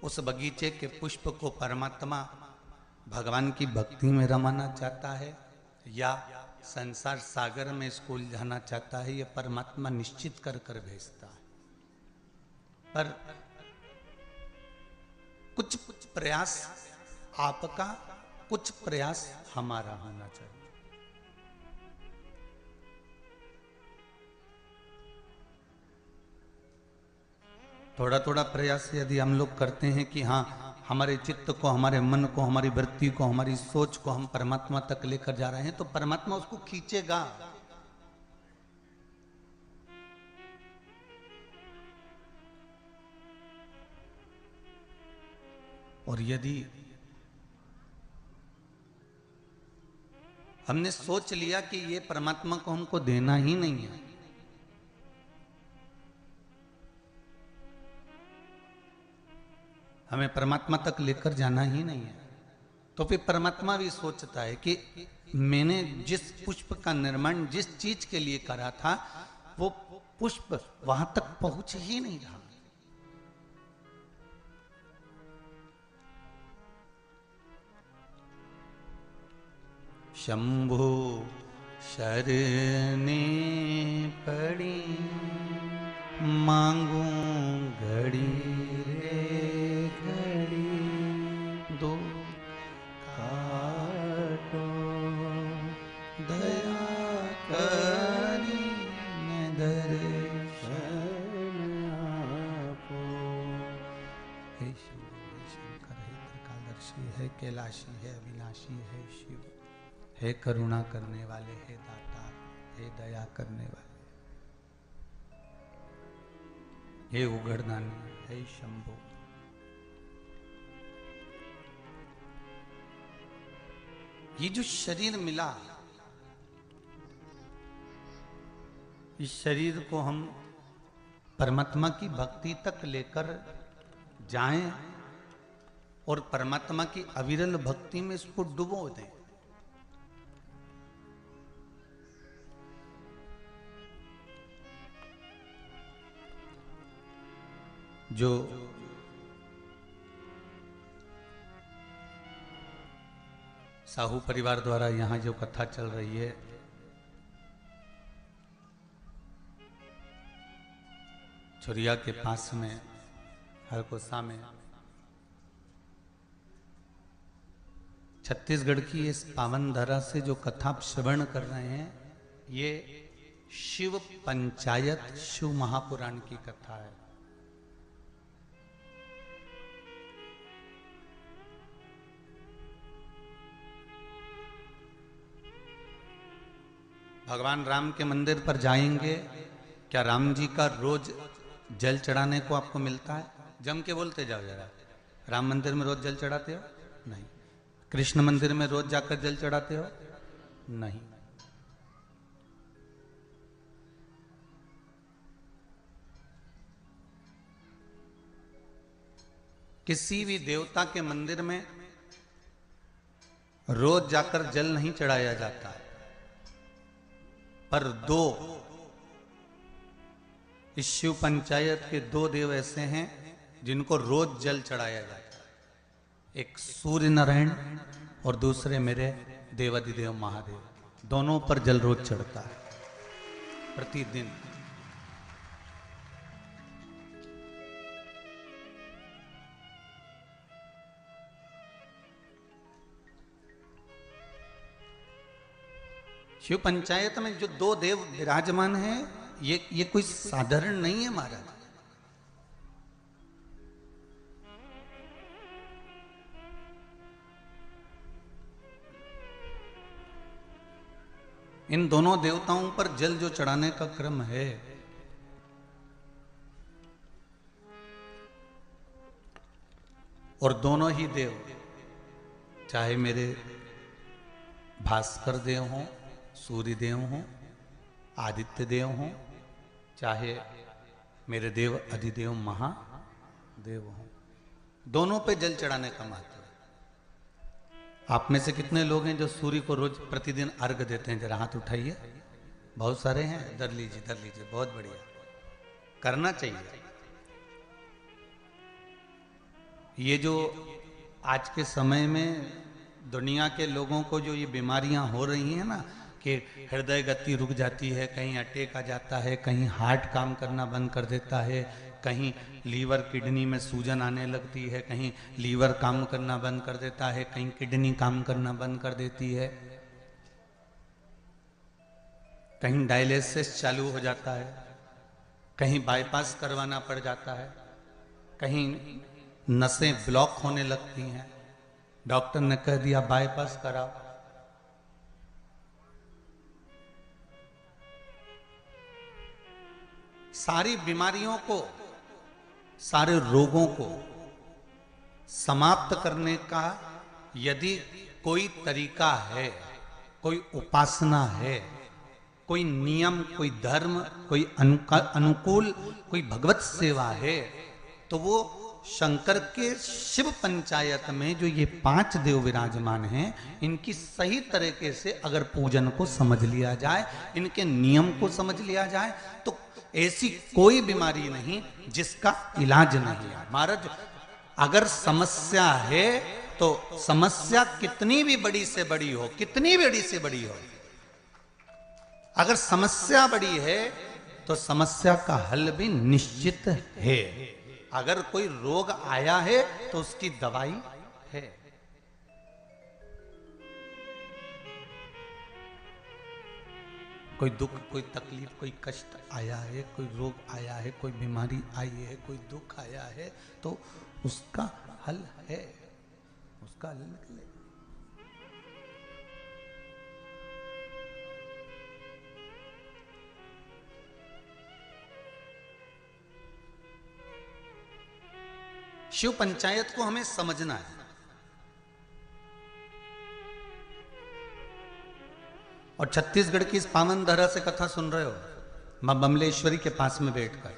उस बगीचे के पुष्प को परमात्मा भगवान की भक्ति में रमाना चाहता है या संसार सागर में इसको उलझाना चाहता है, यह परमात्मा निश्चित कर कर भेजता है। पर कुछ प्रयास आपका, कुछ प्रयास हमारा होना चाहिए। थोड़ा थोड़ा प्रयास यदि हम लोग करते हैं कि हाँ, हमारे चित्त को, हमारे मन को, हमारी वृत्ति को, हमारी सोच को हम परमात्मा तक लेकर जा रहे हैं, तो परमात्मा उसको खींचेगा। और यदि हमने सोच लिया कि ये परमात्मा को हमको देना ही नहीं है, हमें परमात्मा तक लेकर जाना ही नहीं है, तो फिर परमात्मा भी सोचता है कि मैंने जिस पुष्प का निर्माण जिस चीज के लिए करा था, वो पुष्प वहां तक पहुंच ही नहीं रहा। शंभु शरणे पड़ी मांगू घड़ी रे घड़ी, दो काटो दया करी दर्शन आपो। हे शिव, हे शंकर, हे त्रिकालदर्शी, है कैलाशी, है अविनाशी, है शिव, हे करुणा करने वाले, हे दाता, हे दया करने वाले, हे उघड़दानी, हे शंभु। ये जो शरीर मिला, इस शरीर को हम परमात्मा की भक्ति तक लेकर जाएं और परमात्मा की अविरल भक्ति में इसको डुबो दें। जो साहू परिवार द्वारा यहाँ जो कथा चल रही है, छुरिया के पास में हरकोसा में छत्तीसगढ़ की इस पावन धरा से जो कथा आप श्रवण कर रहे हैं, ये शिव पंचायत शिव महापुराण की कथा है। भगवान राम के मंदिर पर जाएंगे, क्या राम जी का रोज जल चढ़ाने को आपको मिलता है? जम के बोलते जाओ जरा। राम मंदिर में रोज जल चढ़ाते हो? नहीं। कृष्ण मंदिर में रोज जाकर जल चढ़ाते हो? नहीं। किसी भी देवता के मंदिर में रोज जाकर जल नहीं चढ़ाया जाता है, पर दो इस शिव पंचायत के दो देव ऐसे हैं जिनको रोज जल चढ़ाया जाता है। एक सूर्य नारायण और दूसरे मेरे देवाधिदेव महादेव, दोनों पर जल रोज चढ़ता है प्रतिदिन। शिव पंचायत में जो दो देव विराजमान हैं, ये कोई साधारण नहीं है महाराज। इन दोनों देवताओं पर जल जो चढ़ाने का क्रम है, और दोनों ही देव, चाहे मेरे भास्कर देव हों, सूर्य देव हों, आदित्य देव हों, चाहे मेरे देव अधिदेव महादेव हों, दोनों पे जल चढ़ाने का महत्व है। आप में से कितने लोग हैं जो सूर्य को रोज प्रतिदिन अर्घ देते हैं? जरा हाथ उठाइए। बहुत सारे हैं। धर लीजिए, धर लीजिए, बहुत बढ़िया, करना चाहिए। ये जो आज के समय में दुनिया के लोगों को जो ये बीमारियां हो रही हैं ना, कि हृदय गति रुक जाती है, कहीं अटैक आ जाता है, कहीं हार्ट काम करना बंद कर देता है, कहीं लीवर किडनी में सूजन आने लगती है, कहीं लीवर काम करना बंद कर देता है, कहीं किडनी काम करना बंद कर देती है, कहीं डायलिसिस चालू हो जाता है, कहीं बाईपास करवाना पड़ जाता है, कहीं नसें ब्लॉक होने लगती हैं, डॉक्टर ने कह दिया बाईपास कराओ। सारी बीमारियों को, सारे रोगों को समाप्त करने का यदि कोई तरीका है, कोई उपासना है, कोई नियम, कोई धर्म, कोई अनुकूल, कोई भगवत सेवा है, तो वो शंकर के शिव पंचायत में जो ये 5 देव विराजमान हैं, इनकी सही तरीके से अगर पूजन को समझ लिया जाए, इनके नियम को समझ लिया जाए, तो ऐसी कोई बीमारी नहीं जिसका इलाज नहीं है। महाराज, अगर समस्या है तो समस्या कितनी भी बड़ी से बड़ी हो, कितनी बड़ी से बड़ी हो, अगर समस्या बड़ी है तो समस्या का हल भी निश्चित है। अगर कोई रोग आया है तो उसकी दवाई है। कोई दुख, कोई तकलीफ, कोई कष्ट आया है, कोई रोग आया है, कोई बीमारी आई है, कोई दुख आया है, तो उसका हल है, उसका हल निकले। शिव पंचायत को हमें समझना है। और छत्तीसगढ़ की इस पावन धरा से कथा सुन रहे हो, मां बमलेश्वरी के पास में बैठकर।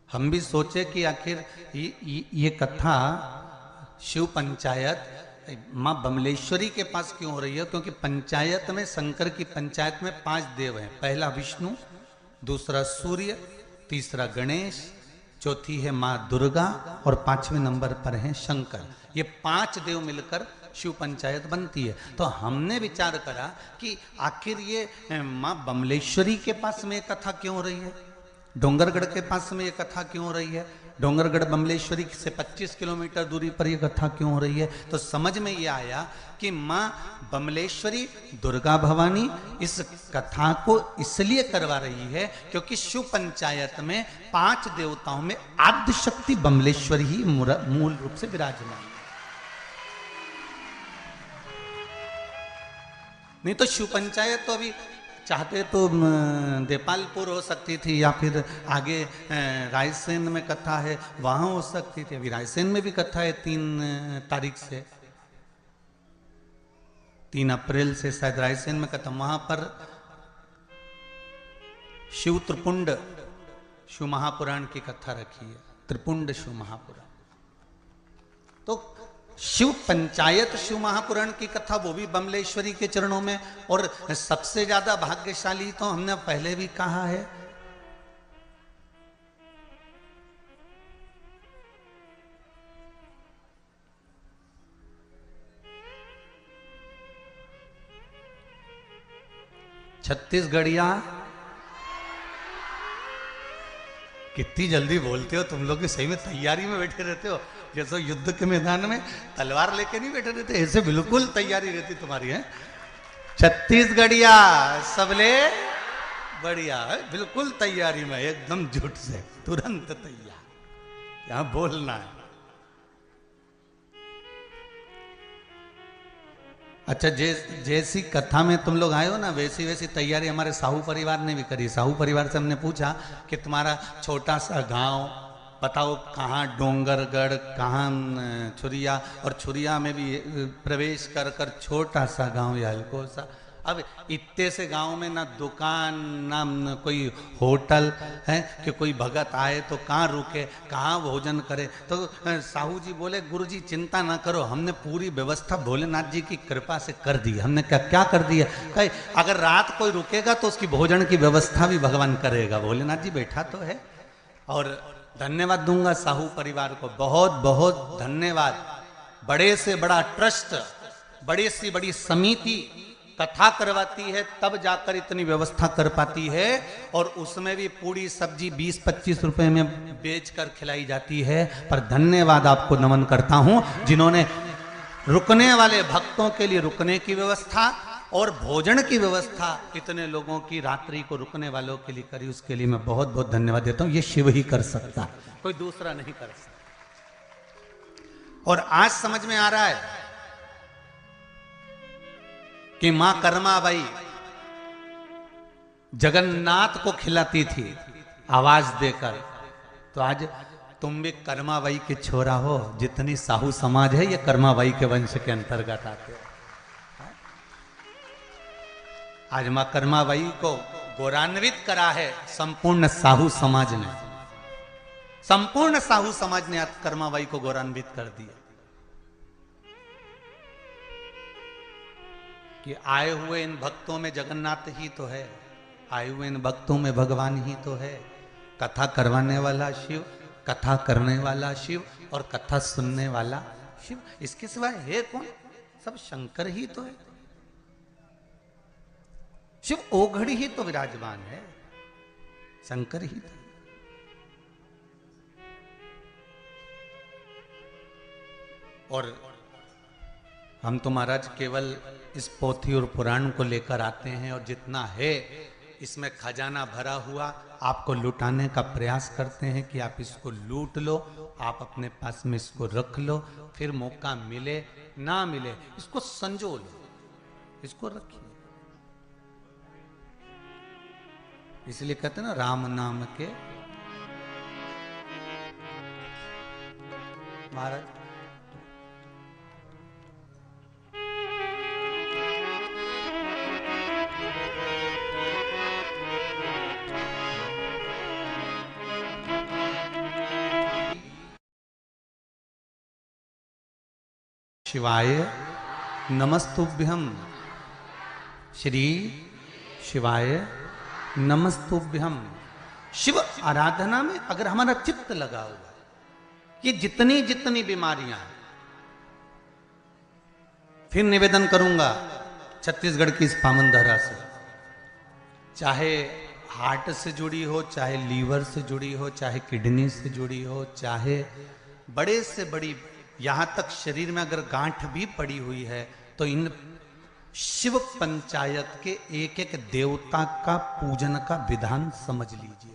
हम भी सोचे कि आखिर ये कथा शिव पंचायत मां बमलेश्वरी के पास क्यों हो रही है? क्योंकि पंचायत में, शंकर की पंचायत में 5 देव हैं। पहला विष्णु, दूसरा सूर्य, तीसरा गणेश, चौथी है मां दुर्गा और 5वें नंबर पर है शंकर। ये 5 देव मिलकर शिव पंचायत बनती है। तो हमने विचार करा कि आखिर ये मां बमलेश्वरी के पास में कथा क्यों हो रही है? डोंगरगढ़ के पास में ये कथा क्यों हो रही है, डोंगरगढ़ बमलेश्वरी से 25 किलोमीटर दूरी पर ये कथा क्यों हो रही है, तो समझ में ये आया कि माँ बमलेश्वरी दुर्गा भवानी इस कथा को इसलिए करवा रही है क्योंकि शिव पंचायत में 5 देवताओं में आद्य शक्ति बमलेश्वरी ही मूल रूप से विराजमान है। नहीं तो शिव पंचायत तो अभी चाहते तो देपालपुर हो सकती थी, या फिर आगे रायसेन में कथा है वहां हो सकती थी। अभी रायसेन में भी कथा है 3 तारीख से, 3 अप्रैल से शायद रायसेन में कथा। वहां पर शिव त्रिपुंड शिव महापुराण की कथा रखी है, त्रिपुंड शिव महापुराण। तो शिव पंचायत शिव महापुराण की कथा वो भी बमलेश्वरी के चरणों में। और सबसे ज्यादा भाग्यशाली तो हमने पहले भी कहा है, छत्तीसगढ़िया। कितनी जल्दी बोलते हो तुम लोग, की सही में तैयारी में बैठे रहते हो, जैसे युद्ध के मैदान में तलवार लेके नहीं बैठे रहते, ऐसे बिल्कुल तैयारी रहती तुम्हारी है। छत्तीसगढ़िया सबले बढ़िया है, बिल्कुल तैयारी में, एकदम झूठ से तुरंत तैयार, यहां बोलना है। अच्छा, जैसी कथा में तुम लोग आए हो ना, वैसी वैसी तैयारी हमारे साहू परिवार ने भी करी। साहू परिवार से हमने पूछा कि तुम्हारा छोटा सा गांव बताओ कहाँ, डोंगरगढ़ कहाँ, छुरिया, और छुरिया में भी प्रवेश कर कर छोटा सा गांव या हल्को सा। अब इतने से गांव में ना दुकान ना कोई होटल है कि कोई भगत आए तो कहाँ रुके, कहाँ भोजन करे। तो साहू जी बोले गुरुजी चिंता ना करो, हमने पूरी व्यवस्था भोलेनाथ जी की कृपा से कर दी। हमने क्या कर दिया, कहे अगर रात कोई रुकेगा तो उसकी भोजन की व्यवस्था भी भगवान करेगा, भोलेनाथ जी बैठा तो है। और धन्यवाद दूंगा साहू परिवार को, बहुत बहुत धन्यवाद। बड़े से बड़ा ट्रस्ट, बड़ी से बड़ी समिति कथा करवाती है तब जाकर इतनी व्यवस्था कर पाती है, और उसमें भी पूरी सब्जी 20-25 रुपए में बेचकर खिलाई जाती है। पर धन्यवाद आपको नमन करता हूं जिन्होंने रुकने वाले भक्तों के लिए रुकने की व्यवस्था और भोजन की व्यवस्था इतने लोगों की रात्रि को रुकने वालों के लिए करी, उसके लिए मैं बहुत बहुत धन्यवाद देता हूं। ये शिव ही कर सकता है, कोई दूसरा नहीं कर सकता। और आज समझ में आ रहा है कि मां कर्माबाई जगन्नाथ को खिलाती थी आवाज देकर। तो आज तुम भी कर्माबाई के छोरा हो, जितनी साहू समाज है ये कर्माबाई के वंश के अंतर्गत आते हो। आज मां कर्माबाई को गौरवान्वित करा है संपूर्ण साहू समाज ने, संपूर्ण साहू समाज ने आज कर्माबाई को गौरवान्वित कर दिया कि आए हुए इन भक्तों में जगन्नाथ ही तो है, आए हुए इन भक्तों में भगवान ही तो है। कथा करवाने वाला शिव, कथा करने वाला शिव और कथा सुनने वाला शिव, इसके सिवाय है कौन? सब शंकर ही तो है। शिव ओघड़ी ही तो विराजमान है, शंकर ही तो। और हम तो महाराज केवल इस पोथी और पुराण को लेकर आते हैं, और जितना है इसमें खजाना भरा हुआ आपको लुटाने का प्रयास करते हैं कि आप इसको लूट लो, आप अपने पास में इसको रख लो, फिर मौका मिले ना मिले इसको संजो लो, इसको रखिए। इसलिए कहते हैं ना राम नाम के महाराज शिवाय नमस्तुभ्यम, श्री शिवाय नमस्तुभ्यम। शिव आराधना में अगर हमारा चित्त लगा हुआ है, ये जितनी जितनी बीमारियां हैं, फिर निवेदन करूंगा छत्तीसगढ़ की इस पावन धरा से, चाहे हार्ट से जुड़ी हो, चाहे लीवर से जुड़ी हो, चाहे किडनी से जुड़ी हो, चाहे बड़े से बड़ी, यहां तक शरीर में अगर गांठ भी पड़ी हुई है, तो इन शिव पंचायत के एक एक देवता का पूजन का विधान समझ लीजिएगा।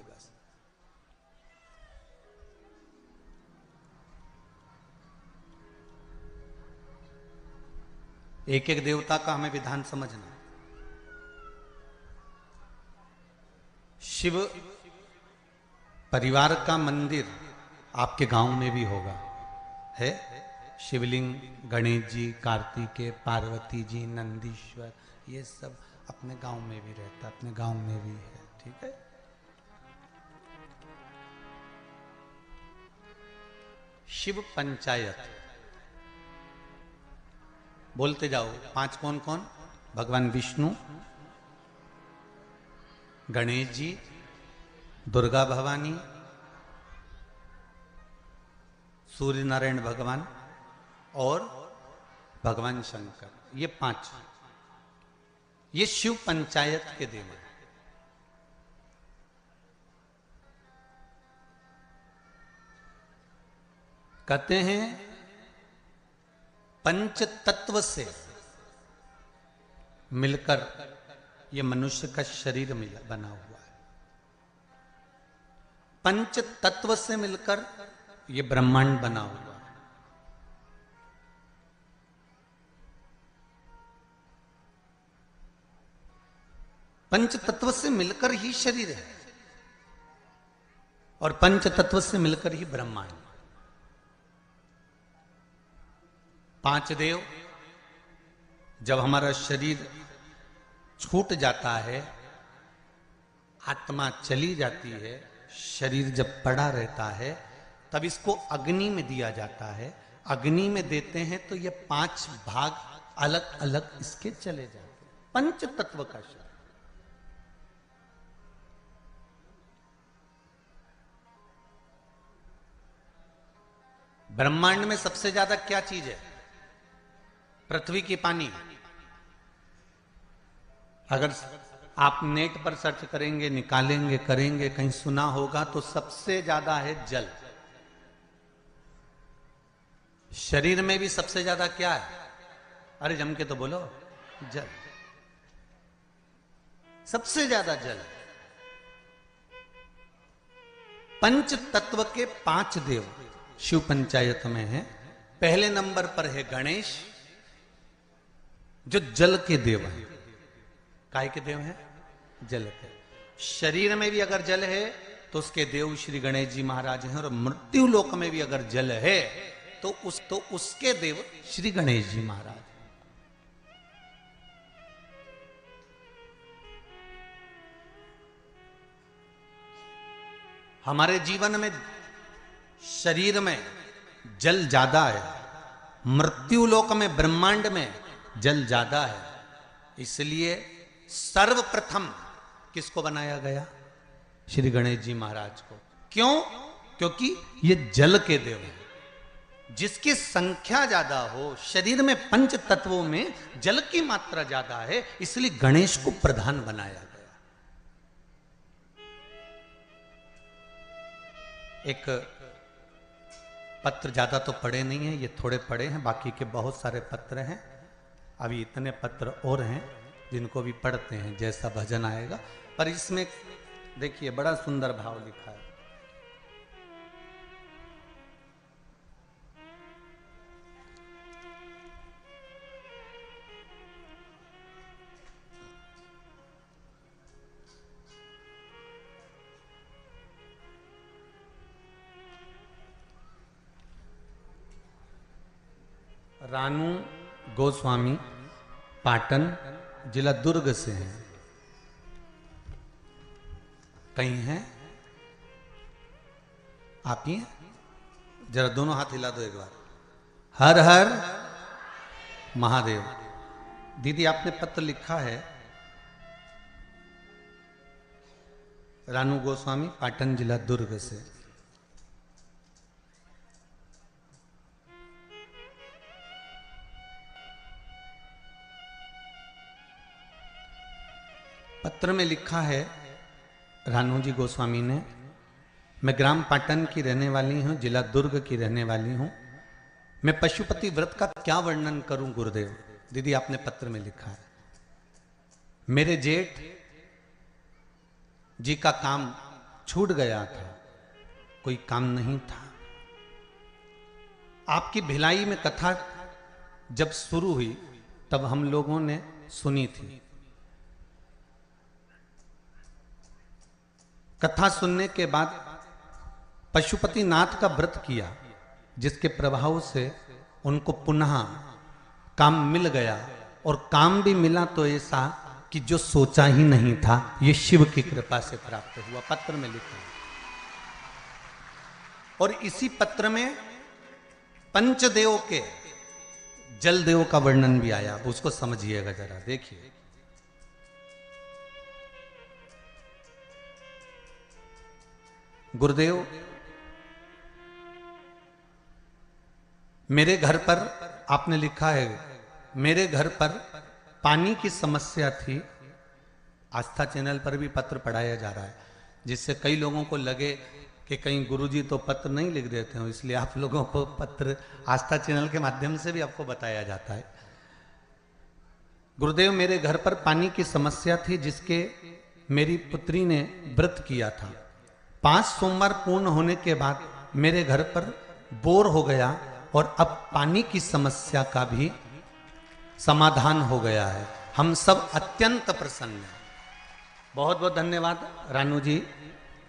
एक एक देवता का हमें विधान समझना। शिव परिवार का मंदिर आपके गांव में भी होगा, है? शिवलिंग, गणेश जी, कार्तिकेय, पार्वती जी, नंदीश्वर, ये सब अपने गांव में भी रहता, अपने गांव में भी है, ठीक है। शिव पंचायत बोलते जाओ। 5 कौन कौन? भगवान विष्णु, गणेश जी, दुर्गा भवानी, सूर्य नारायण भगवान और भगवान शंकर, ये 5, ये शिव पंचायत के देव हैं। कहते हैं पंच तत्व से मिलकर ये मनुष्य का शरीर बना हुआ है। पंच तत्व से मिलकर ये ब्रह्मांड बना हुआ है। पंच तत्व से मिलकर ही शरीर है और पंच तत्व से मिलकर ही ब्रह्मांड। 5 देव, जब हमारा शरीर छूट जाता है, आत्मा चली जाती है, शरीर जब पड़ा रहता है, तब इसको अग्नि में दिया जाता है। अग्नि में देते हैं तो ये 5 भाग अलग अलग इसके चले जाते हैं। पंच तत्व का शरीर। ब्रह्मांड में सबसे ज्यादा क्या चीज है? पृथ्वी की पानी। अगर आप नेट पर सर्च करेंगे, निकालेंगे, करेंगे, कहीं सुना होगा तो सबसे ज्यादा है जल। शरीर में भी सबसे ज्यादा क्या है? अरे जम के तो बोलो, जल। सबसे ज्यादा जल। पंच तत्व के 5 देव शिव पंचायत में है। पहले नंबर पर है गणेश, जो जल के देव हैं। काय के देव हैं? जल के। शरीर में भी अगर जल है तो उसके देव श्री गणेश जी महाराज हैं, और मृत्यु लोक में भी अगर जल है तो उसके देव श्री गणेश जी महाराज। हमारे जीवन में शरीर में जल ज्यादा है, मृत्यु लोक में ब्रह्मांड में जल ज्यादा है। इसलिए सर्वप्रथम किसको बनाया गया? श्री गणेश जी महाराज को। क्यों? क्योंकि ये जल के देव हैं। जिसकी संख्या ज्यादा हो, शरीर में पंच तत्वों में जल की मात्रा ज्यादा है, इसलिए गणेश को प्रधान बनाया गया। एक पत्र ज्यादा तो पढ़े नहीं है, ये थोड़े पढ़े हैं, बाकी के बहुत सारे पत्र हैं। अभी इतने पत्र और हैं जिनको भी पढ़ते हैं, जैसा भजन आएगा। पर इसमें देखिए बड़ा सुंदर भाव लिखा है। रानू गोस्वामी पाटन, जिला दुर्ग से हैं। कहीं हैं? आप ही हैं? जरा दोनों हाथ हिला दो एक बार। हर हर महादेव। दीदी आपने पत्र लिखा है, रानू गोस्वामी पाटन, जिला दुर्ग से। पत्र में लिखा है, रानूजी गोस्वामी ने। मैं ग्राम पाटन की रहने वाली हूँ, जिला दुर्ग की रहने वाली हूँ। मैं पशुपति व्रत का क्या वर्णन करूं गुरुदेव। दीदी आपने पत्र में लिखा है, मेरे जेठ जी का काम छूट गया था, कोई काम नहीं था। आपकी भिलाई में कथा जब शुरू हुई तब हम लोगों ने सुनी थी। कथा सुनने के बाद पशुपति नाथ का व्रत किया, जिसके प्रभाव से उनको पुनः काम मिल गया, और काम भी मिला तो ऐसा कि जो सोचा ही नहीं था, ये शिव की कृपा से प्राप्त हुआ। पत्र में लिखा है। और इसी पत्र में पंचदेव के जलदेव का वर्णन भी आया, अब उसको समझिएगा जरा, देखिए। गुरुदेव, मेरे घर पर आपने लिखा है, मेरे घर पर पानी की समस्या थी। आस्था चैनल पर भी पत्र पढ़ाया जा रहा है, जिससे कई लोगों को लगे कि कहीं गुरुजी तो पत्र नहीं लिख देते हो, इसलिए आप लोगों को पत्र आस्था चैनल के माध्यम से भी आपको बताया जाता है। गुरुदेव, मेरे घर पर पानी की समस्या थी, जिसके मेरी पुत्री ने व्रत किया था। 5 सोमवार पूर्ण होने के बाद मेरे घर पर बोर हो गया, और अब पानी की समस्या का भी समाधान हो गया है। हम सब अत्यंत प्रसन्न हैं। बहुत बहुत धन्यवाद रानू जी,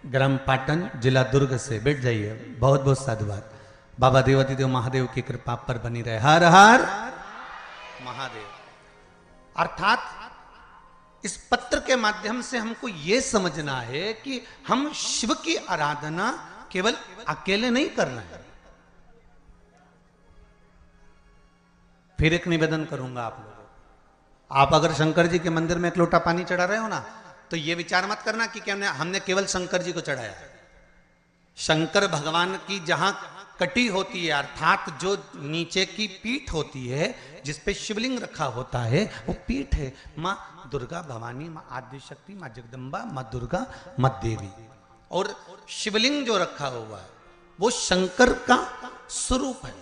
ग्राम पाटन, जिला दुर्ग से। बैठ जाइए। बहुत बहुत साधुवाद। बाबा देवादिदेव महादेव की कृपा पर बनी रहे। हर हर महादेव। अर्थात इस पत्र के माध्यम से हमको यह समझना है कि हम शिव की आराधना केवल अकेले नहीं कर रहे हैं। फिर एक निवेदन करूंगा आप लोगों, आप अगर शंकर जी के मंदिर में एक लोटा पानी चढ़ा रहे हो ना, तो ये विचार मत करना कि हमने केवल शंकर जी को चढ़ाया। शंकर भगवान की जहां कटी होती है, अर्थात जो नीचे की पीठ होती है, जिसपे शिवलिंग रखा होता है, वो पीठ है माँ दुर्गा भवानी, माँ आदिशक्ति, माँ जगदम्बा, माँ दुर्गा, माँ देवी। और शिवलिंग जो रखा हुआ है वो शंकर का स्वरूप है।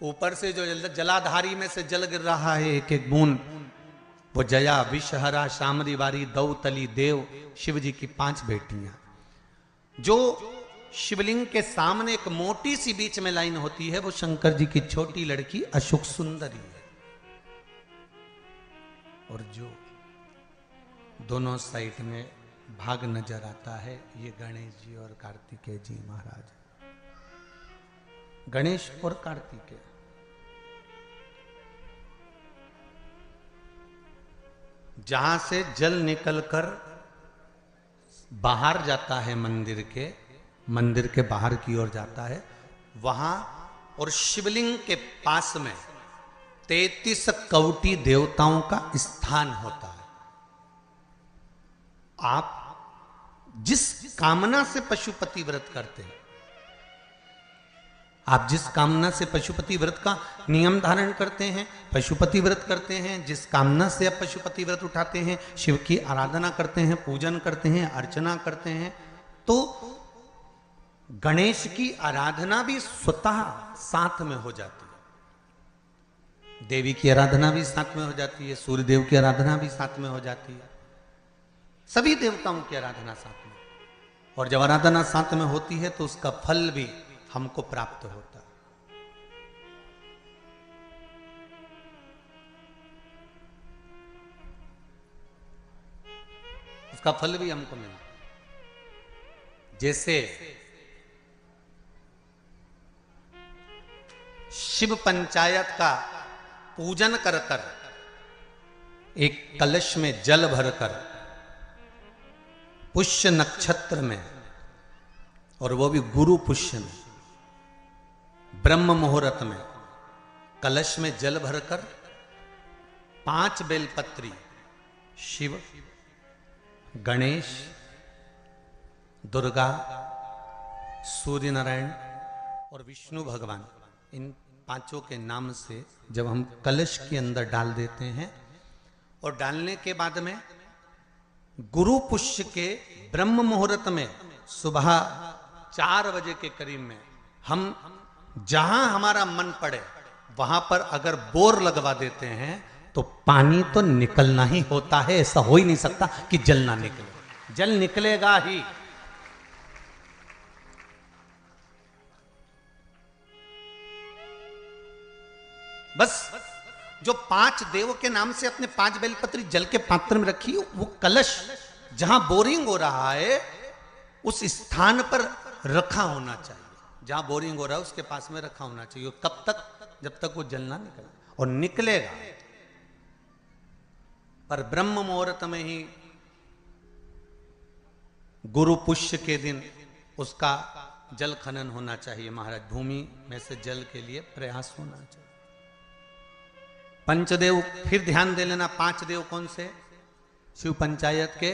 ऊपर से जो जलाधारी में से जल गिर रहा है, एक एक बूंद, वो जया, विषहरा, शामरी वारी, दौतली, देव, शिव जी की 5 बेटियां। जो शिवलिंग के सामने एक मोटी सी बीच में लाइन होती है, वो शंकर जी की छोटी लड़की अशोक सुंदरी है। और जो दोनों साइड में भाग नजर आता है, ये गणेश जी और कार्तिकेय जी महाराज। गणेश और कार्तिकेय जहां से जल निकलकर बाहर जाता है, मंदिर के बाहर की ओर जाता है, वहां और शिवलिंग के पास में 33 कौटी देवताओं का स्थान होता है। आप जिस कामना से पशुपति व्रत करते हैं, आप जिस कामना से पशुपति व्रत का नियम धारण करते हैं, पशुपति व्रत करते हैं, जिस कामना से आप पशुपति व्रत उठाते हैं, शिव की आराधना करते हैं, पूजन करते हैं, अर्चना करते हैं, तो गणेश की आराधना भी स्वतः साथ में हो जाती है। देवी की आराधना भी साथ में हो जाती है, सूर्य देव की आराधना भी साथ में हो जाती है, सभी देवताओं की आराधना साथ में। और जब आराधना साथ में होती है तो उसका फल भी हमको प्राप्त होता है। उसका फल भी हमको मिलता है। जैसे शिव पंचायत का पूजन कर कर एक कलश में जल भरकर पुष्य नक्षत्र में, और वो भी गुरु पुष्य में, ब्रह्म मुहूर्त में कलश में जल भरकर 5 बेलपत्री शिव, गणेश, दुर्गा, सूर्य नारायण और विष्णु भगवान, इन 5 के नाम से जब हम कलश के अंदर डाल देते हैं, और डालने के बाद में गुरु पुष्य के ब्रह्म मुहूर्त में सुबह 4 बजे के करीब में हम जहां हमारा मन पड़े वहां पर अगर बोर लगवा देते हैं तो पानी तो निकलना ही होता है। ऐसा हो ही नहीं सकता कि जल ना निकले, जल निकलेगा ही। बस जो 5 देव के नाम से अपने 5 बेलपत्री जल के पात्र में रखी, वो कलश जहां बोरिंग हो रहा है उस स्थान पर रखा होना चाहिए। जहां बोरिंग हो रहा है उसके पास में रखा होना चाहिए। कब तक? जब तक वो जल ना निकले, और निकलेगा। पर ब्रह्म मुहूर्त में ही गुरु पुष्य के दिन उसका जल खनन होना चाहिए महाराज। भूमि में से जल के लिए प्रयास होना चाहिए। पंचदेव फिर ध्यान दे लेना। 5 देव कौन से? शिव पंचायत के।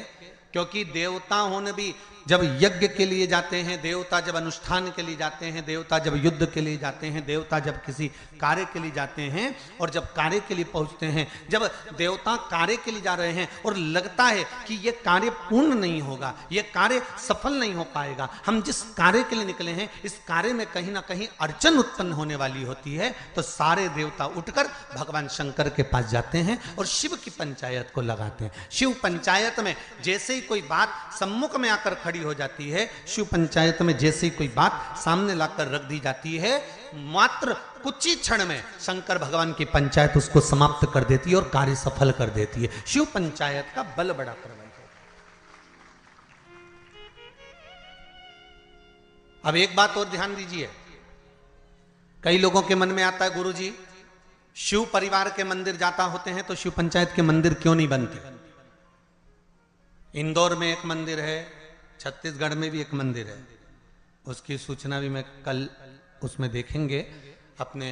क्योंकि देवता होने भी जब यज्ञ के लिए जाते हैं, देवता जब अनुष्ठान के लिए जाते हैं, देवता जब युद्ध के लिए जाते हैं, देवता जब किसी कार्य के लिए जाते हैं, और जब कार्य के लिए पहुंचते हैं, जब देवता कार्य के लिए जा रहे हैं और लगता है कि यह कार्य पूर्ण नहीं होगा, यह कार्य सफल नहीं हो पाएगा, हम जिस कार्य के लिए निकले हैं इस कार्य में कहीं ना कहीं अड़चन उत्पन्न होने वाली होती है, तो सारे देवता उठकर भगवान शंकर के पास जाते हैं और शिव की पंचायत को लगाते हैं। शिव पंचायत में जैसे ही कोई बात सम्मुख में आकर खड़ी हो जाती है, शिव पंचायत में जैसे ही कोई बात सामने लाकर रख दी जाती है, मात्र कुछ ही क्षण में शंकर भगवान की पंचायत उसको समाप्त कर देती है और कार्य सफल कर देती है। शिव पंचायत का बल बड़ा प्रबल है। अब एक बात और ध्यान दीजिए। कई लोगों के मन में आता है, गुरुजी शिव परिवार के मंदिर जाता होते हैं तो शिव पंचायत के मंदिर क्यों नहीं बनते? इंदौर में एक मंदिर है, छत्तीसगढ़ में भी एक मंदिर है। उसकी सूचना भी मैं कल उसमें देखेंगे अपने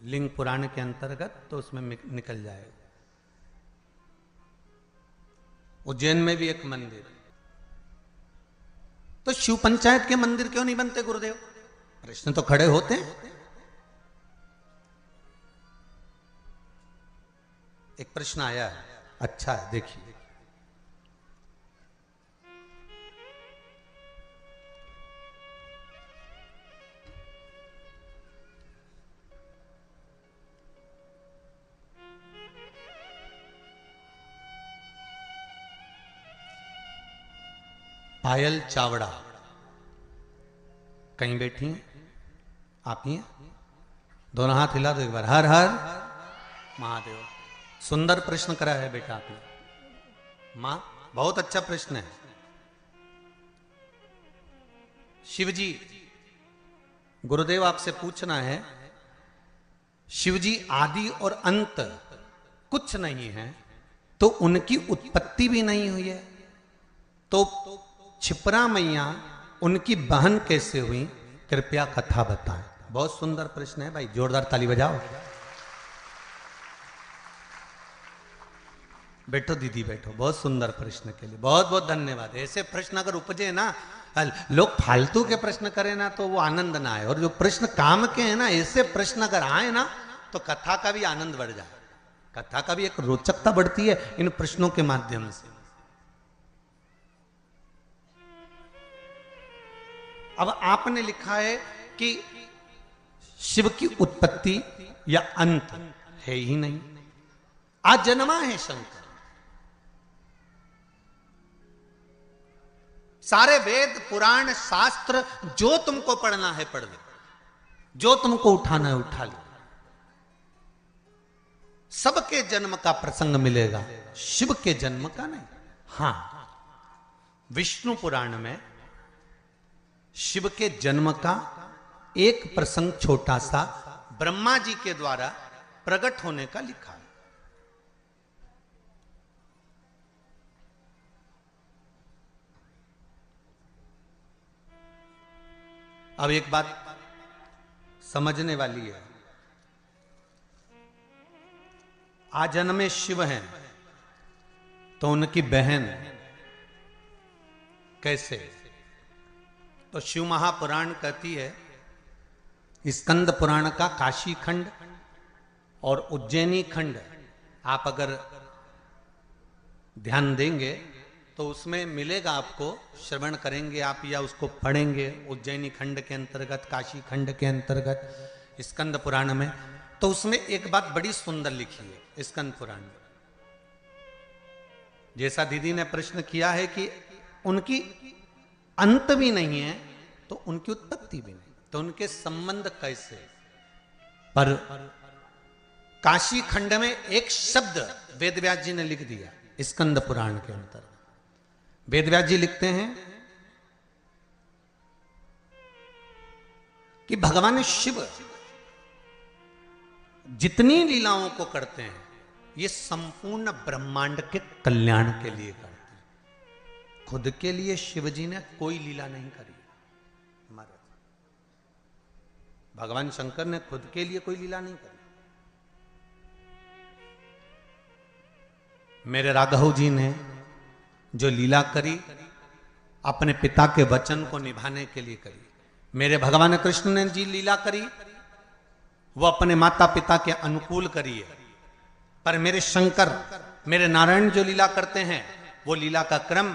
लिंग पुराण के अंतर्गत, तो उसमें निकल जाएगा। उज्जैन में भी एक मंदिर है। तो शिव पंचायत के मंदिर क्यों नहीं बनते गुरुदेव? प्रश्न तो खड़े होते हैं। एक प्रश्न आया है, अच्छा है, देखिए। पायल चावड़ा कहीं बैठी हैं? आप ही हैं? दोनों हाथ हिला दो एक बार। हर हर महादेव। सुंदर प्रश्न करा है बेटा आपने। मां, बहुत अच्छा प्रश्न है। शिवजी, गुरुदेव आपसे पूछना है, शिवजी आदि और अंत कुछ नहीं है तो उनकी उत्पत्ति भी नहीं हुई है, तो छिपरा मैया उनकी बहन कैसे हुई? कृपया कथा बताएं। बहुत सुंदर प्रश्न है भाई, जोरदार ताली बजाओ। बैठो दीदी, बैठो। बहुत सुंदर प्रश्न के लिए बहुत बहुत धन्यवाद। ऐसे प्रश्न अगर उपजे ना, लोग फालतू के प्रश्न करें ना तो वो आनंद ना आए, और जो प्रश्न काम के हैं ना, ऐसे प्रश्न अगर आए ना तो कथा का भी आनंद बढ़ जाए, कथा का भी एक रोचकता बढ़ती है इन प्रश्नों के माध्यम से। अब आपने लिखा है कि शिव की उत्पत्ति या अंत है ही नहीं, अजन्मा है शंकर। सारे वेद पुराण शास्त्र जो तुमको पढ़ना है पढ़ लो, जो तुमको उठाना है उठा लो, सबके जन्म का प्रसंग मिलेगा, शिव के जन्म का नहीं। हां, विष्णु पुराण में शिव के जन्म का एक प्रसंग छोटा सा ब्रह्मा जी के द्वारा प्रकट होने का लिखा है। अब एक बात समझने वाली है, आजन्मे शिव हैं तो उनकी बहन कैसे? तो शिव महापुराण कहती है, स्कंद पुराण का काशी खंड और उज्जैनी खंड आप अगर ध्यान देंगे तो उसमें मिलेगा आपको, श्रवण करेंगे आप या उसको पढ़ेंगे उज्जैनी खंड के अंतर्गत, काशी खंड के अंतर्गत, स्कंद पुराण में, तो उसमें एक बात बड़ी सुंदर लिखी है स्कंद पुराण में। जैसा दीदी ने प्रश्न किया है कि उनकी अंत भी नहीं है तो उनकी उत्पत्ति भी नहीं, तो उनके संबंध कैसे, पर काशी खंड में एक शब्द वेदव्यास जी ने लिख दिया स्कंद पुराण के अंतर्गत। वेदव्यास जी लिखते हैं कि भगवान शिव जितनी लीलाओं को करते हैं ये संपूर्ण ब्रह्मांड के कल्याण के लिए करते हैं। खुद के लिए शिव जी ने कोई लीला नहीं करी हमारे, भगवान शंकर ने खुद के लिए कोई लीला नहीं करी। मेरे राघव जी ने जो लीला करी अपने पिता के वचन को निभाने के लिए करी। मेरे भगवान कृष्ण ने जी लीला करी वो अपने माता पिता के अनुकूल करी है, पर मेरे शंकर, मेरे नारायण जो लीला करते हैं वो लीला का क्रम